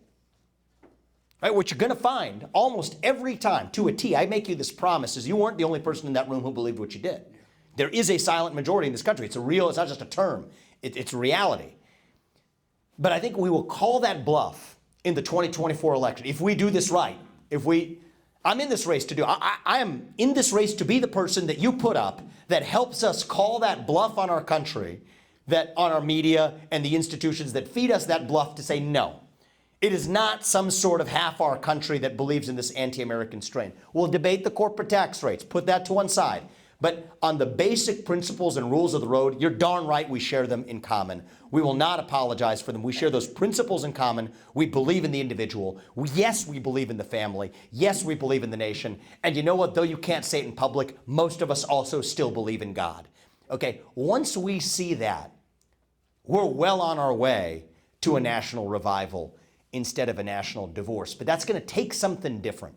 Right, what you're going to find almost every time, to a T, I make you this promise, is you weren't the only person in that room who believed what you did. There is a silent majority in this country. It's not just a term. It's reality. But I think we will call that bluff in the 2024 election. If we do this right, I'm in this race to do, I am in this race to be the person that you put up that helps us call that bluff on our country, that on our media and the institutions that feed us that bluff to say no. It is not some sort of half our country that believes in this anti-American strain. We'll debate the corporate tax rates, put that to one side. But on the basic principles and rules of the road, you're darn right we share them in common. We will not apologize for them. We share those principles in common. We believe in the individual. Yes, we believe in the family. Yes, we believe in the nation. And you know what? Though you can't say it in public, most of us also still believe in God. Okay, once we see that, we're well on our way to a national revival instead of a national divorce. But that's going to take something different,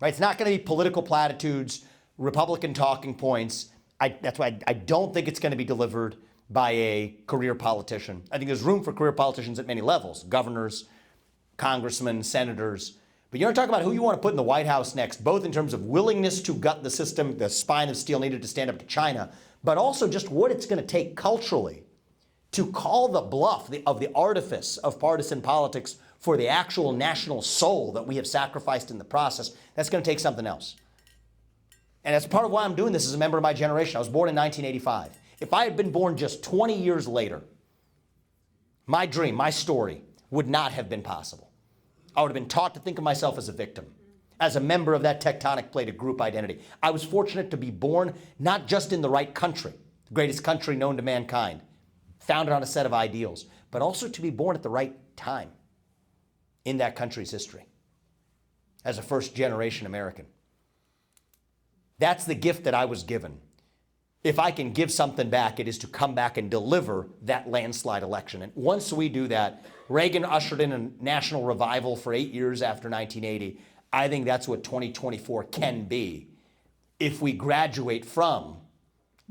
right? It's not going to be political platitudes, Republican talking points. That's why I don't think it's going to be delivered by a career politician. I think there's room for career politicians at many levels, governors, congressmen, senators. But you want to talk about who you want to put in the White House next, both in terms of willingness to gut the system, the spine of steel needed to stand up to China, but also just what it's going to take culturally to call the bluff of the artifice of partisan politics for the actual national soul that we have sacrificed in the process. That's going to take something else. And that's part of why I'm doing this as a member of my generation. I was born in 1985. If I had been born just 20 years later, my dream, my story would not have been possible. I would have been taught to think of myself as a victim, as a member of that tectonic plate of group identity. I was fortunate to be born not just in the right country, the greatest country known to mankind, founded on a set of ideals, but also to be born at the right time in that country's history as a first-generation American. That's the gift that I was given. If I can give something back, it is to come back and deliver that landslide election. And once we do that, Reagan ushered in a national revival for 8 years after 1980. I think that's what 2024 can be if we graduate from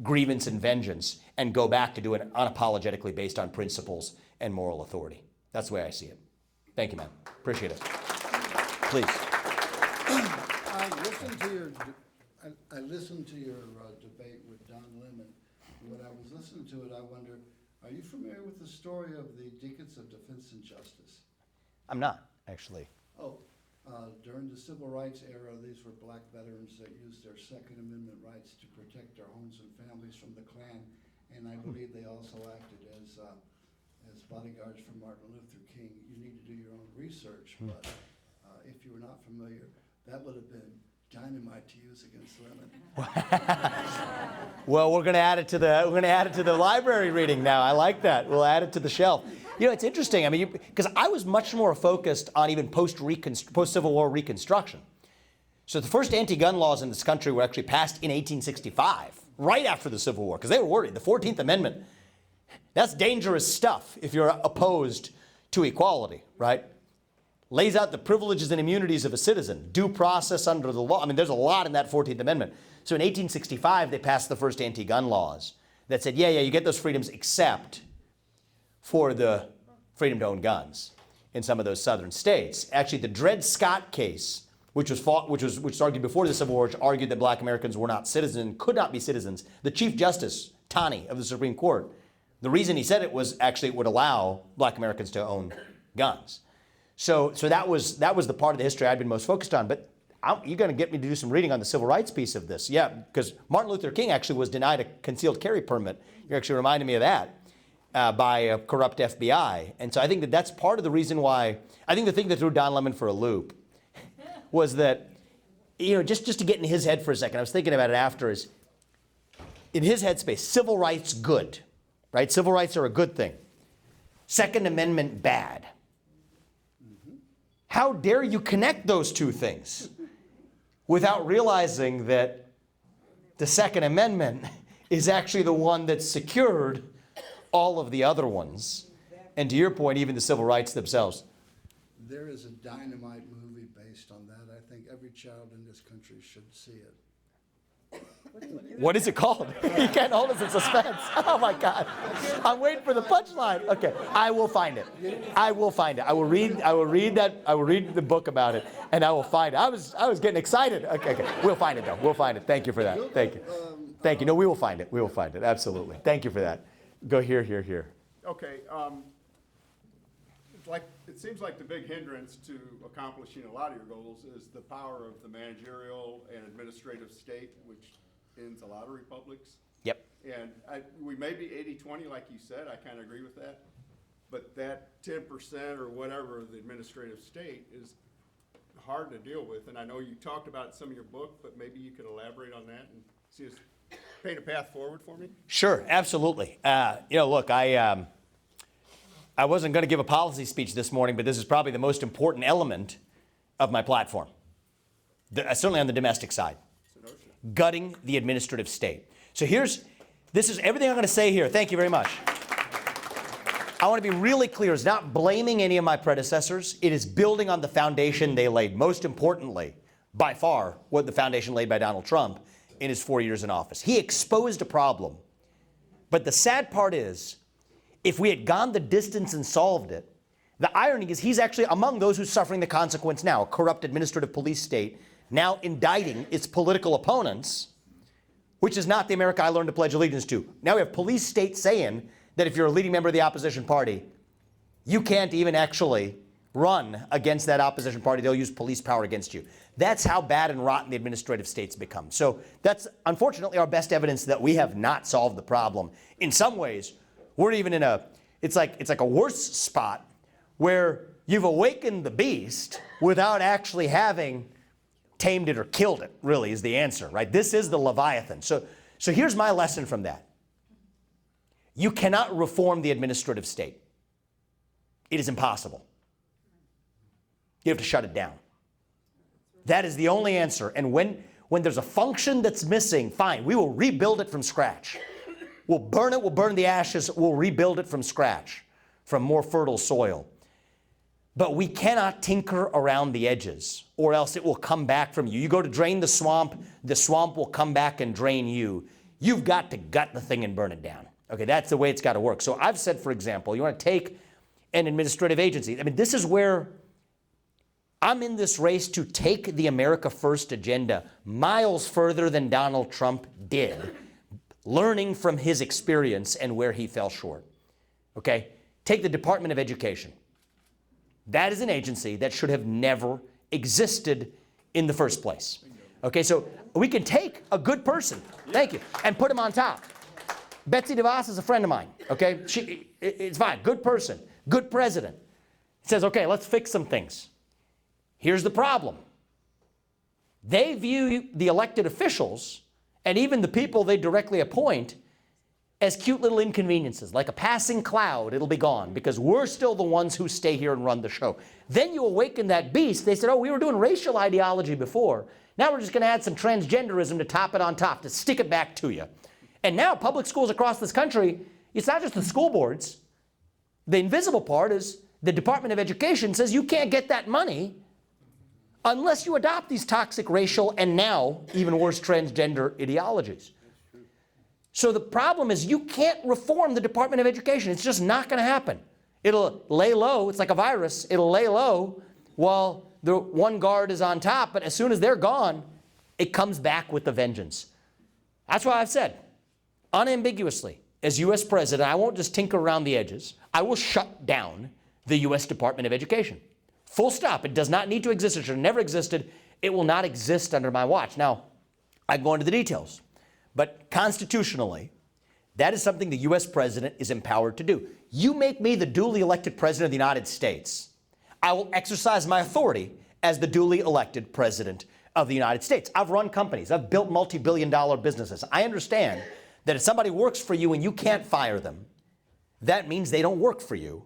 grievance and vengeance and go back to do it unapologetically based on principles and moral authority. That's the way I see it. Thank you, man. Appreciate it. Please. I listened to your debate with Don Lemon. When I was listening to it, I wonder, are you familiar with the story of the Deacons of Defense and Justice? I'm not, actually. During the Civil Rights era, these were black veterans that used their Second Amendment rights to protect their homes and families from the Klan. And I believe they also acted as bodyguards for Martin Luther King. You need to do your own research, but if you were not familiar, that would have been dynamite to use against Lemon. Well, we're going to add it to the library reading now. I like that. We'll add it to the shelf. You know, it's interesting. I mean, because I was much more focused on even post-Civil War Reconstruction. So the first anti-gun laws in this country were actually passed in 1865, right after the Civil War, because they were worried. The 14th Amendment, that's dangerous stuff if you're opposed to equality, right? Lays out the privileges and immunities of a citizen, due process under the law. I mean, there's a lot in that 14th Amendment. So in 1865, they passed the first anti-gun laws that said, yeah, you get those freedoms except for the freedom to own guns in some of those southern states. Actually, the Dred Scott case, which was argued before the Civil War, which argued that black Americans were not citizens, could not be citizens. The Chief Justice, Taney of the Supreme Court, the reason he said it was actually it would allow black Americans to own guns. So that was the part of the history I'd been most focused on. But you're going to get me to do some reading on the civil rights piece of this. Yeah, because Martin Luther King actually was denied a concealed carry permit. You're actually reminding me of that by a corrupt FBI. And so I think that's part of the reason why, I think the thing that threw Don Lemon for a loop was that, you know, just to get in his head for a second, I was thinking about it after, is in his headspace, civil rights good, right? Civil rights are a good thing. Second Amendment bad. How dare you connect those two things without realizing that the Second Amendment is actually the one that secured all of the other ones. And to your point, even the civil rights themselves. There is a dynamite movie based on that. I think every child in this country should see it. What is it called? You can't hold us in suspense. Oh my God. I'm waiting for the punchline. Okay, I will find it. I will find it. I will read the book about it, and I will find it. I was getting excited. Okay. We'll find it though. We'll find it. Thank you for that. Thank you. Thank you. No, we will find it. We will find it. Absolutely. Thank you for that. Go here. Okay. It seems like the big hindrance to accomplishing a lot of your goals is the power of the managerial and administrative state, which ends a lot of republics. Yep. And we may be 80-20, like you said. I kind of agree with that. But that 10% or whatever of the administrative state is hard to deal with. And I know you talked about it in some of your book, but maybe you could elaborate on that and see us paint a path forward for me. Sure, absolutely. Look, I wasn't going to give a policy speech this morning, but this is probably the most important element of my platform, certainly on the domestic side. Gutting the administrative state. So this is everything I'm going to say here. Thank you very much. I want to be really clear. It's not blaming any of my predecessors. It is building on the foundation they laid. Most importantly, by far, what the foundation laid by Donald Trump in his 4 years in office. He exposed a problem. But the sad part is, if we had gone the distance and solved it, the irony is he's actually among those who's suffering the consequence now, a corrupt administrative police state now indicting its political opponents, which is not the America I learned to pledge allegiance to. Now we have police state saying that if you're a leading member of the opposition party, you can't even actually run against that opposition party. They'll use police power against you. That's how bad and rotten the administrative state's become. So that's unfortunately our best evidence that we have not solved the problem. In some ways, we're even in it's like a worse spot where you've awakened the beast without actually having tamed it or killed it, really, is the answer, right? This is the Leviathan. So here's my lesson from that. You cannot reform the administrative state. It is impossible. You have to shut it down. That is the only answer. And when there's a function that's missing, fine, we will rebuild it from scratch. We'll burn it, we'll burn the ashes, we'll rebuild it from scratch, from more fertile soil. But we cannot tinker around the edges, or else it will come back from you. You go to drain the swamp will come back and drain you. You've got to gut the thing and burn it down. Okay, that's the way it's got to work. So I've said, for example, you want to take an administrative agency. I mean, this is where I'm in this race to take the America First agenda miles further than Donald Trump did, learning from his experience and where he fell short. Okay? Take the Department of Education. That is an agency that should have never existed in the first place. Okay, so we can take a good person, thank you, and put him on top. Betsy DeVos is a friend of mine, okay? It's fine, good person, good president. Says, okay, let's fix some things. Here's the problem. They view the elected officials and even the people they directly appoint as cute little inconveniences, like a passing cloud, it'll be gone because we're still the ones who stay here and run the show. Then you awaken that beast. They said, oh, we were doing racial ideology before. Now we're just going to add some transgenderism to top it on top, to stick it back to you. And now public schools across this country, it's not just the school boards. The invisible part is the Department of Education says you can't get that money unless you adopt these toxic racial and now, even worse, transgender ideologies. So the problem is you can't reform the Department of Education. It's just not going to happen. It'll lay low. It's like a virus. It'll lay low while the one guard is on top, but as soon as they're gone, it comes back with a vengeance. That's why I've said, unambiguously, as U.S. President, I won't just tinker around the edges. I will shut down the U.S. Department of Education. Full stop. It does not need to exist. It should have never existed. It will not exist under my watch. Now, I go into the details. But constitutionally, that is something the U.S. president is empowered to do. You make me the duly elected president of the United States, I will exercise my authority as the duly elected president of the United States. I've run companies. I've built multi-billion-dollar businesses. I understand that if somebody works for you and you can't fire them, that means they don't work for you.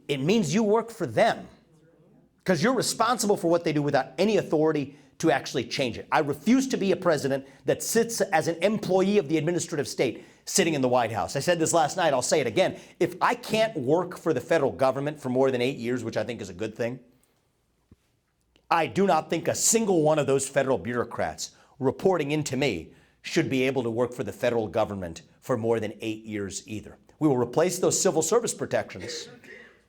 It means you work for them because you're responsible for what they do without any authority to actually change it. I refuse to be a president that sits as an employee of the administrative state sitting in the White House. I said this last night, I'll say it again. If I can't work for the federal government for more than 8 years, which I think is a good thing, I do not think a single one of those federal bureaucrats reporting into me should be able to work for the federal government for more than 8 years either. We will replace those civil service protections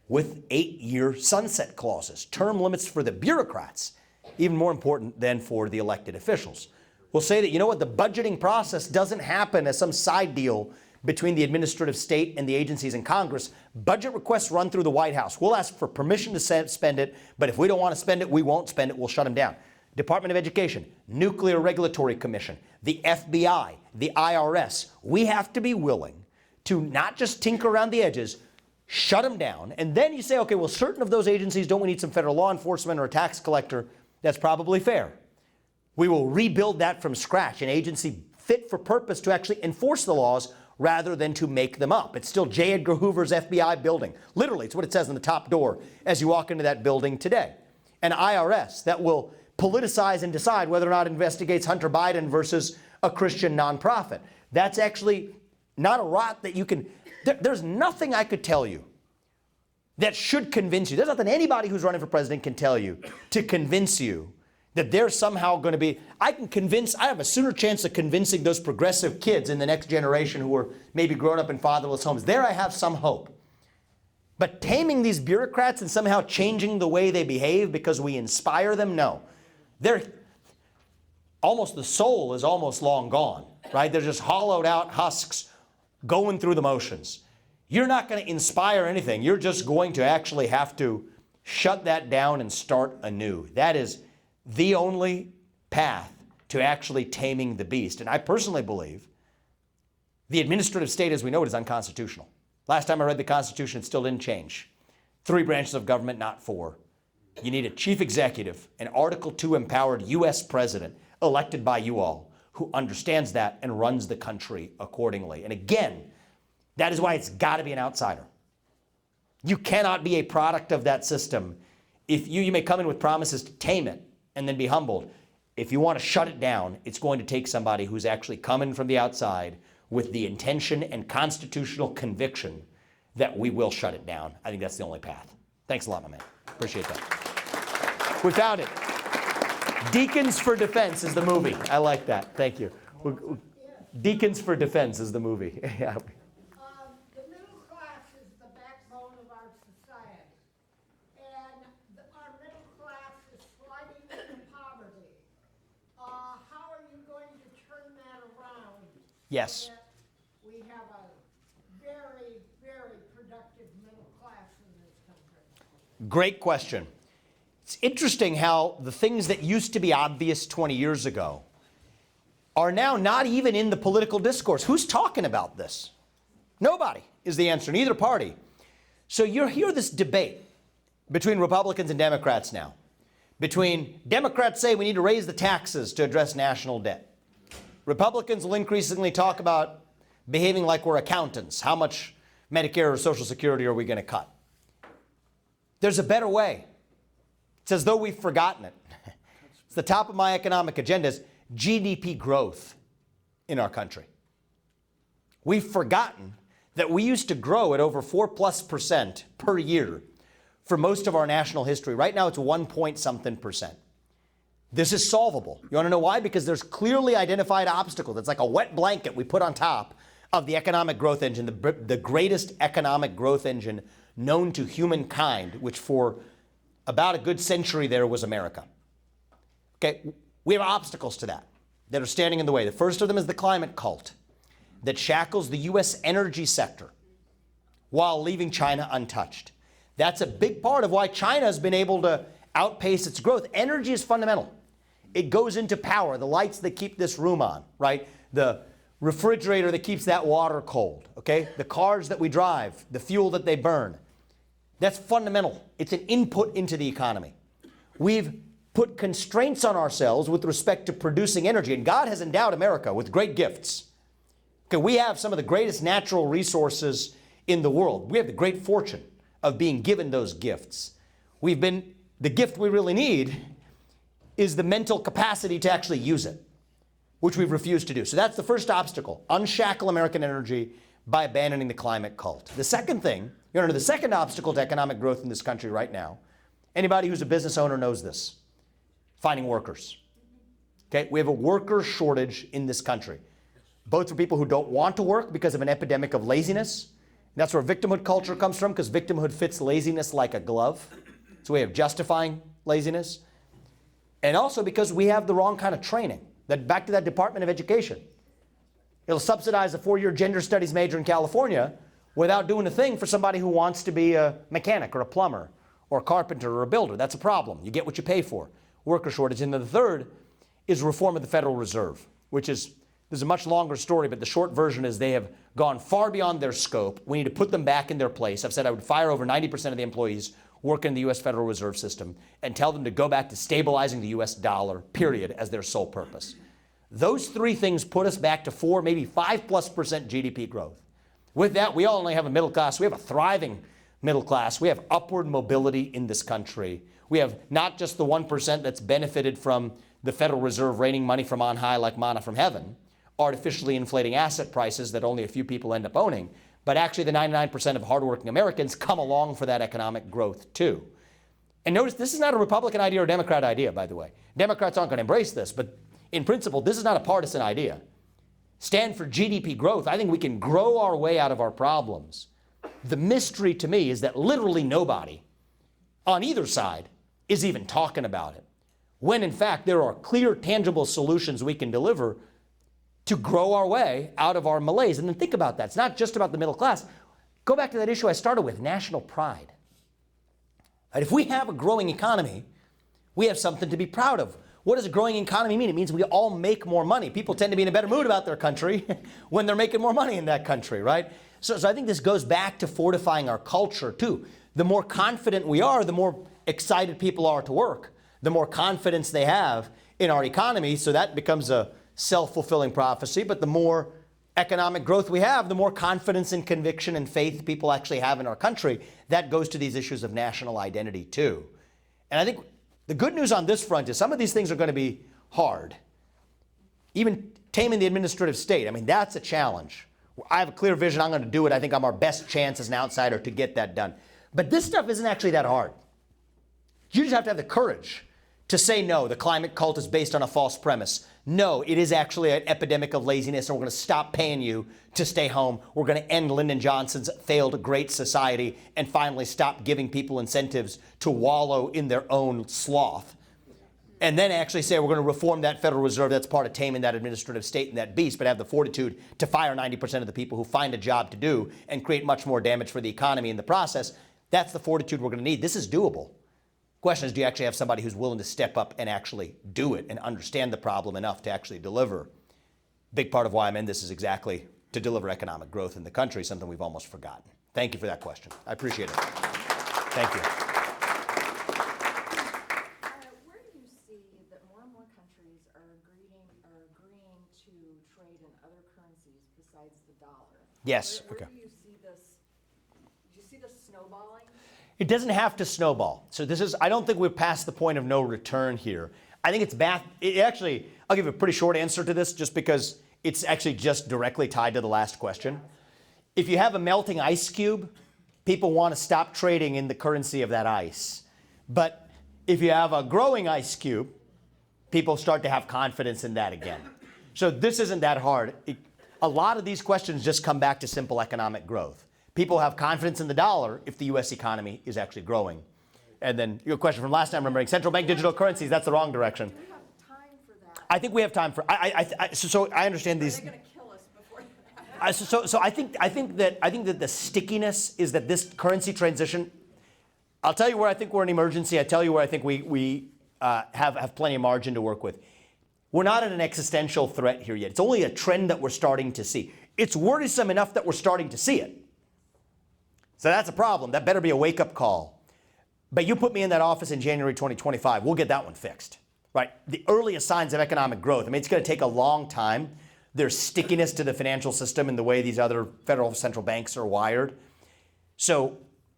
with 8-year sunset clauses, term limits for the bureaucrats, even more important than for the elected officials. We'll say that, you know what, the budgeting process doesn't happen as some side deal between the administrative state and the agencies in Congress. Budget requests run through the White House. We'll ask for permission to spend it, but if we don't want to spend it, we won't spend it. We'll shut them down. Department of Education, Nuclear Regulatory Commission, the FBI, the IRS. We have to be willing to not just tinker around the edges, shut them down, and then you say, okay, well, certain of those agencies, don't we need some federal law enforcement or a tax collector? That's probably fair. We will rebuild that from scratch, an agency fit for purpose to actually enforce the laws rather than to make them up. It's still J. Edgar Hoover's FBI building. Literally, it's what it says on the top door as you walk into that building today. An IRS that will politicize and decide whether or not it investigates Hunter Biden versus a Christian nonprofit. That's actually not a rot that you can... There's nothing I could tell you that should convince you. There's nothing anybody who's running for president can tell you to convince you That they're somehow going to be, I have a sooner chance of convincing those progressive kids in the next generation who are maybe growing up in fatherless homes. There I have some hope. But taming these bureaucrats and somehow changing the way they behave because we inspire them, no. They're almost, the soul is almost long gone, right? They're just hollowed out husks going through the motions. You're not going to inspire anything. You're just going to actually have to shut that down and start anew. That is the only path to actually taming the beast. And I personally believe the administrative state as we know it is unconstitutional. Last time I read the Constitution, it still didn't change. 3 branches of government, not 4. You need a chief executive, an Article 2 empowered U.S. president elected by you all who understands that and runs the country accordingly. And again, that is why it's got to be an outsider. You cannot be a product of that system. If you may come in with promises to tame it and then be humbled. If you want to shut it down, it's going to take somebody who's actually coming from the outside with the intention and constitutional conviction that we will shut it down. I think that's the only path. Thanks a lot, my man. Appreciate that. We found it. Deacons for Defense is the movie. I like that. Thank you. Deacons for Defense is the movie. Yeah. The middle class is the backbone of our society. And our middle class is sliding into poverty. How are you going to turn that around? Yes. So that we have a very, very productive middle class in this country? Great question. It's interesting how the things that used to be obvious 20 years ago are now not even in the political discourse. Who's talking about this? Nobody is the answer, neither party. So you hear this debate between Republicans and Democrats now. Between Democrats say we need to raise the taxes to address national debt. Republicans will increasingly talk about behaving like we're accountants. How much Medicare or Social Security are we going to cut? There's a better way. It's as though we've forgotten it. It's the top of my economic agenda is GDP growth in our country. We've forgotten that we used to grow at over 4+% per year for most of our national history. Right now it's 1-point-something%. This is solvable. You want to know why? Because there's clearly identified obstacles. It's like a wet blanket we put on top of the economic growth engine, the greatest economic growth engine known to humankind, which for about a good century there was America. Okay, we have obstacles to that are standing in the way. The first of them is the climate cult that shackles the U.S. energy sector while leaving China untouched. That's a big part of why China has been able to outpace its growth. Energy is fundamental. It goes into power, the lights that keep this room on, right? The refrigerator that keeps that water cold, okay? The cars that we drive, the fuel that they burn. That's fundamental. It's an input into the economy. We've put constraints on ourselves with respect to producing energy, and God has endowed America with great gifts. Okay, we have some of the greatest natural resources in the world. We have the great fortune of being given those gifts. The gift we really need is the mental capacity to actually use it, which we've refused to do. So that's the first obstacle. Unshackle American energy by abandoning the climate cult. The second thing, the second obstacle to economic growth in this country right now, anybody who's a business owner knows this, finding workers. Okay, we have a worker shortage in this country, both for people who don't want to work because of an epidemic of laziness. That's where victimhood culture comes from, because victimhood fits laziness like a glove. It's a way of justifying laziness. And also because we have the wrong kind of training. Back to that Department of Education. It'll subsidize a 4-year gender studies major in California without doing a thing for somebody who wants to be a mechanic or a plumber or a carpenter or a builder. That's a problem. You get what you pay for. Worker shortage. And then the third is reform of the Federal Reserve, there's a much longer story, but the short version is they have gone far beyond their scope. We need to put them back in their place. I've said I would fire over 90% of the employees working in the U.S. Federal Reserve System and tell them to go back to stabilizing the U.S. dollar, period, as their sole purpose. Those three things put us back to 4, maybe 5+% GDP growth. With that, we all only have a middle class. We have a thriving middle class. We have upward mobility in this country. We have not just the 1% that's benefited from the Federal Reserve raining money from on high like manna from heaven, artificially inflating asset prices that only a few people end up owning, but actually the 99% of hardworking Americans come along for that economic growth too. And notice, this is not a Republican idea or a Democrat idea, by the way. Democrats aren't going to embrace this, but in principle, this is not a partisan idea. Stand for GDP growth. I think we can grow our way out of our problems. The mystery to me is that literally nobody on either side is even talking about it, when in fact there are clear, tangible solutions we can deliver to grow our way out of our malaise. And then think about that. It's not just about the middle class. Go back to that issue I started with, national pride. Right? If we have a growing economy, we have something to be proud of. What does a growing economy mean? It means we all make more money. People tend to be in a better mood about their country when they're making more money in that country, right? So I think this goes back to fortifying our culture too. The more confident we are, the more excited people are to work, the more confidence they have in our economy. So that becomes a self-fulfilling prophecy. But the more economic growth we have, the more confidence and conviction and faith people actually have in our country. That goes to these issues of national identity too. And I think the good news on this front is some of these things are going to be hard. Even taming the administrative state, I mean, that's a challenge. I have a clear vision. I'm going to do it. I think I'm our best chance as an outsider to get that done. But this stuff isn't actually that hard. You just have to have the courage to say no, the climate cult is based on a false premise. No, it is actually an epidemic of laziness, and we're going to stop paying you to stay home. We're going to end Lyndon Johnson's failed Great Society and finally stop giving people incentives to wallow in their own sloth. And then actually say we're going to reform that Federal Reserve. That's part of taming that administrative state and that beast, but have the fortitude to fire 90% of the people who find a job to do and create much more damage for the economy in the process. That's the fortitude we're going to need. This is doable. Question is, do you actually have somebody who's willing to step up and actually do it and understand the problem enough to actually deliver? Big part of why I'm in this is exactly to deliver economic growth in the country, something we've almost forgotten. Thank you for that question. I appreciate it. Thank you. Where do you see that more and more countries are agreeing to trade in other currencies besides the dollar? Yes. Where Okay. do you see this? Do you see this snowballing? It doesn't have to snowball. So I don't think we're past the point of no return here. I think it's I'll give a pretty short answer to this just because it's actually just directly tied to the last question. If you have a melting ice cube, people want to stop trading in the currency of that ice. But if you have a growing ice cube, people start to have confidence in that again. So this isn't that hard. A lot of these questions just come back to simple economic growth. People have confidence in the dollar if the U.S. economy is actually growing. And then your question from last time, remembering central bank digital currencies, that's the wrong direction. Do we have time for that? I think we have time for, so I understand these. Are they going to kill us before that? So I think that the stickiness is that this currency transition, I'll tell you where I think we're in emergency. I tell you where I think we have plenty of margin to work with. We're not at an existential threat here yet. It's only a trend that we're starting to see. It's worrisome enough that we're starting to see it. So that's a problem. That better be a wake-up call. But you put me in that office in January 2025, we'll get that one fixed, right? The earliest signs of economic growth, I mean, it's going to take a long time. There's stickiness to the financial system in the way these other federal central banks are wired. So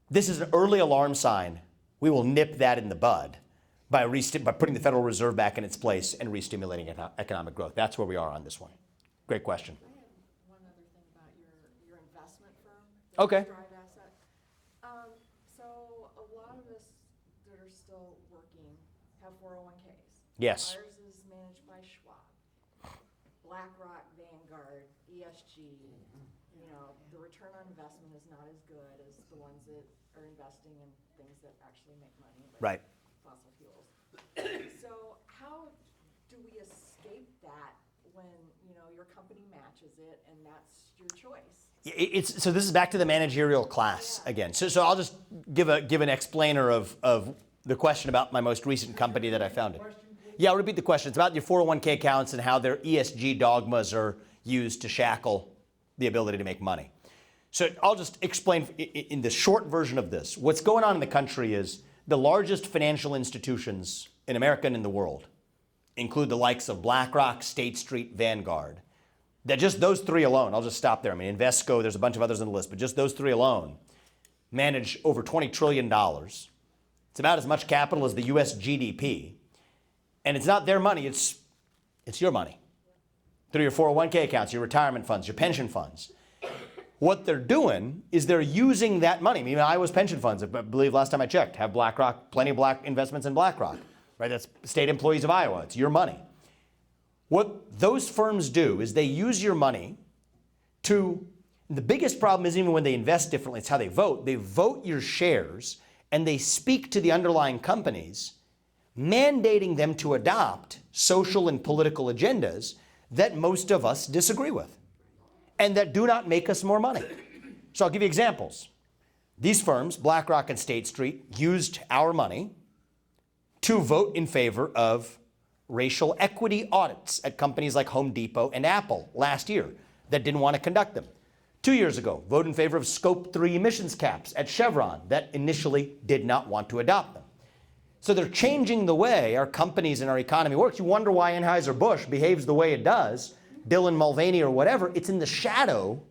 this is an early alarm sign. We will nip that in the bud by putting the Federal Reserve back in its place and re-stimulating economic growth. That's where we are on this one. Great question. I have one other thing about your investment firm. Okay. Drive asset. So a lot of us that are still working have 401ks. Yes. Ours is managed by Schwab, BlackRock, Vanguard, ESG. You know, the return on investment is not as good as the ones that are investing in things that actually make money, like Right. fossil fuels. So how do we escape that when, you know, your company matches it and that's your choice? So this is back to the managerial class again. So I'll just give an explainer of the question about my most recent company that I founded. Yeah, I'll repeat the question. It's about your 401k accounts and how their ESG dogmas are used to shackle the ability to make money. So I'll just explain in the short version of this. What's going on in the country is the largest financial institutions in America and in the world include the likes of BlackRock, State Street, Vanguard. That just those three alone, I'll just stop there. I mean, Invesco, there's a bunch of others on the list, but just those three alone manage over $20 trillion. It's about as much capital as the US GDP. And it's not their money, it's your money. Through your 401k accounts, your retirement funds, your pension funds. what they're doing is they're using that money. I mean, Iowa's pension funds, I believe last time I checked, have BlackRock, plenty of black investments in BlackRock, right? That's state employees of Iowa. It's your money. What those firms do is they use your money to, the biggest problem isn't even when they invest differently, it's how they vote. They vote your shares and they speak to the underlying companies, mandating them to adopt social and political agendas that most of us disagree with and that do not make us more money. So I'll give you examples. These firms, BlackRock and State Street, used our money to vote in favor of racial equity audits at companies like Home Depot and Apple last year that didn't want to conduct them. 2 years ago, vote in favor of Scope 3 emissions caps at Chevron that initially did not want to adopt them. So they're changing the way our companies and our economy works. You wonder why Anheuser-Busch behaves the way it does, Dylan Mulvaney or whatever. It's in the shadow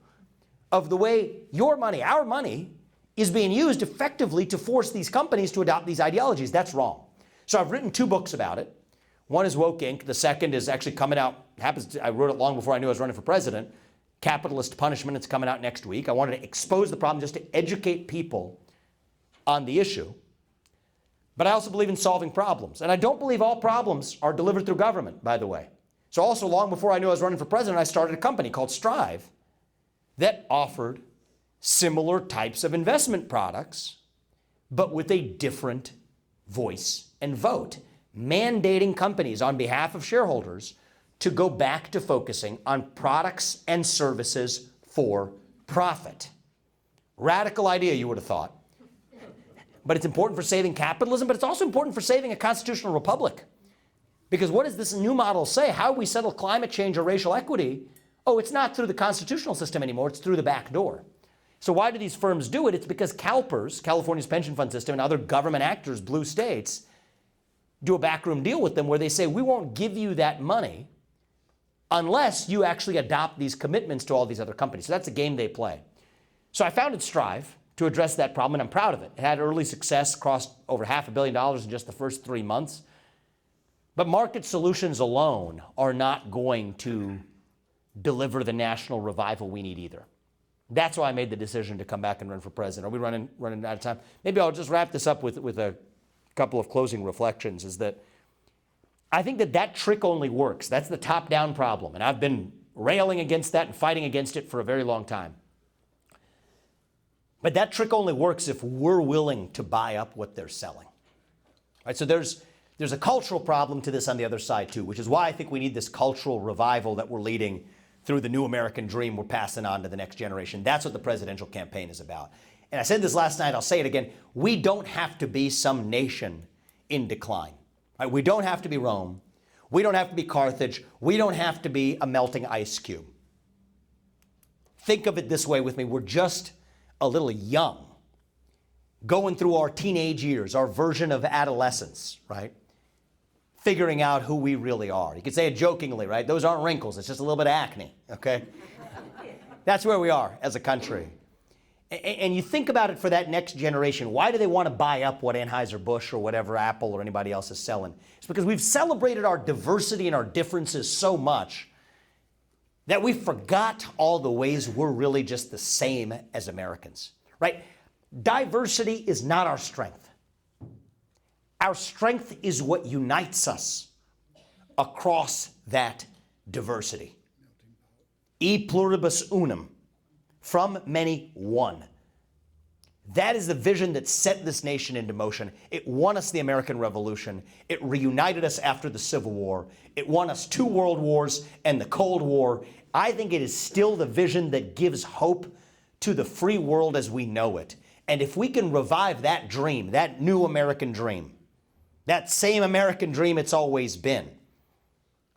of the way your money, our money, is being used effectively to force these companies to adopt these ideologies. That's wrong. So I've written 2 books about it. One is Woke Inc. The second is actually coming out. I wrote it long before I knew I was running for president. Capitalist Punishment. It's coming out next week. I wanted to expose the problem just to educate people on the issue. But I also believe in solving problems. And I don't believe all problems are delivered through government, by the way. So also long before I knew I was running for president, I started a company called Strive that offered similar types of investment products, but with a different voice and vote, mandating companies on behalf of shareholders to go back to focusing on products and services for profit. Radical idea, you would have thought. But it's important for saving capitalism, but it's also important for saving a constitutional republic. Because what does this new model say? How do we settle climate change or racial equity? Oh, it's not through the constitutional system anymore, it's through the back door. So why do these firms do it? It's because CalPERS, California's pension fund system, and other government actors, blue states, do a backroom deal with them where they say, we won't give you that money unless you actually adopt these commitments to all these other companies. So that's a game they play. So I founded Strive to address that problem, and I'm proud of it. It had early success, crossed over $500 million in just the first 3 months. But market solutions alone are not going to deliver the national revival we need either. That's why I made the decision to come back and run for president. Are we running out of time? Maybe I'll just wrap this up with a couple of closing reflections, is that I think that trick only works. That's the top-down problem, and I've been railing against that and fighting against it for a very long time. But that trick only works if we're willing to buy up what they're selling. Right? So there's a cultural problem to this on the other side too, which is why I think we need this cultural revival that we're leading through the new American dream we're passing on to the next generation. That's what the presidential campaign is about. And I said this last night, I'll say it again. We don't have to be some nation in decline. Right? We don't have to be Rome. We don't have to be Carthage. We don't have to be a melting ice cube. Think of it this way with me. We're just a little young, going through our teenage years, our version of adolescence, right? Figuring out who we really are. You could say it jokingly, right? Those aren't wrinkles, it's just a little bit of acne, okay? That's where we are as a country. And you think about it for that next generation. Why do they want to buy up what Anheuser-Busch or whatever Apple or anybody else is selling? It's because we've celebrated our diversity and our differences so much that we forgot all the ways we're really just the same as Americans, right? Diversity is not our strength. Our strength is what unites us across that diversity. E pluribus unum, from many, one. That is the vision that set this nation into motion. It won us the American Revolution. It reunited us after the Civil War. It won us 2 world wars and the Cold War. I think it is still the vision that gives hope to the free world as we know it. And if we can revive that dream, that new American dream, that same American dream it's always been,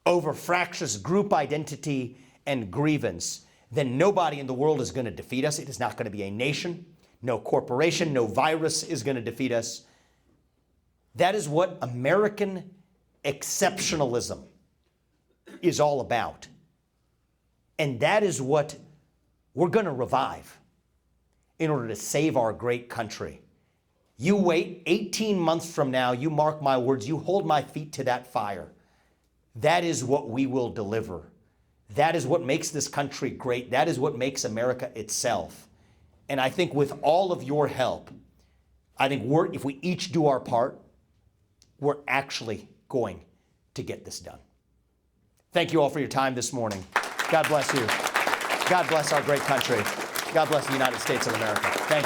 over fractious group identity and grievance, then nobody in the world is going to defeat us. It is not going to be a nation. No corporation, no virus is going to defeat us. That is what American exceptionalism is all about. And that is what we're going to revive in order to save our great country. You wait 18 months from now, you mark my words, you hold my feet to that fire. That is what we will deliver. That is what makes this country great. That is what makes America itself. And I think with all of your help, I think if we each do our part, we're actually going to get this done. Thank you all for your time this morning. God bless you. God bless our great country. God bless the United States of America. Thank you.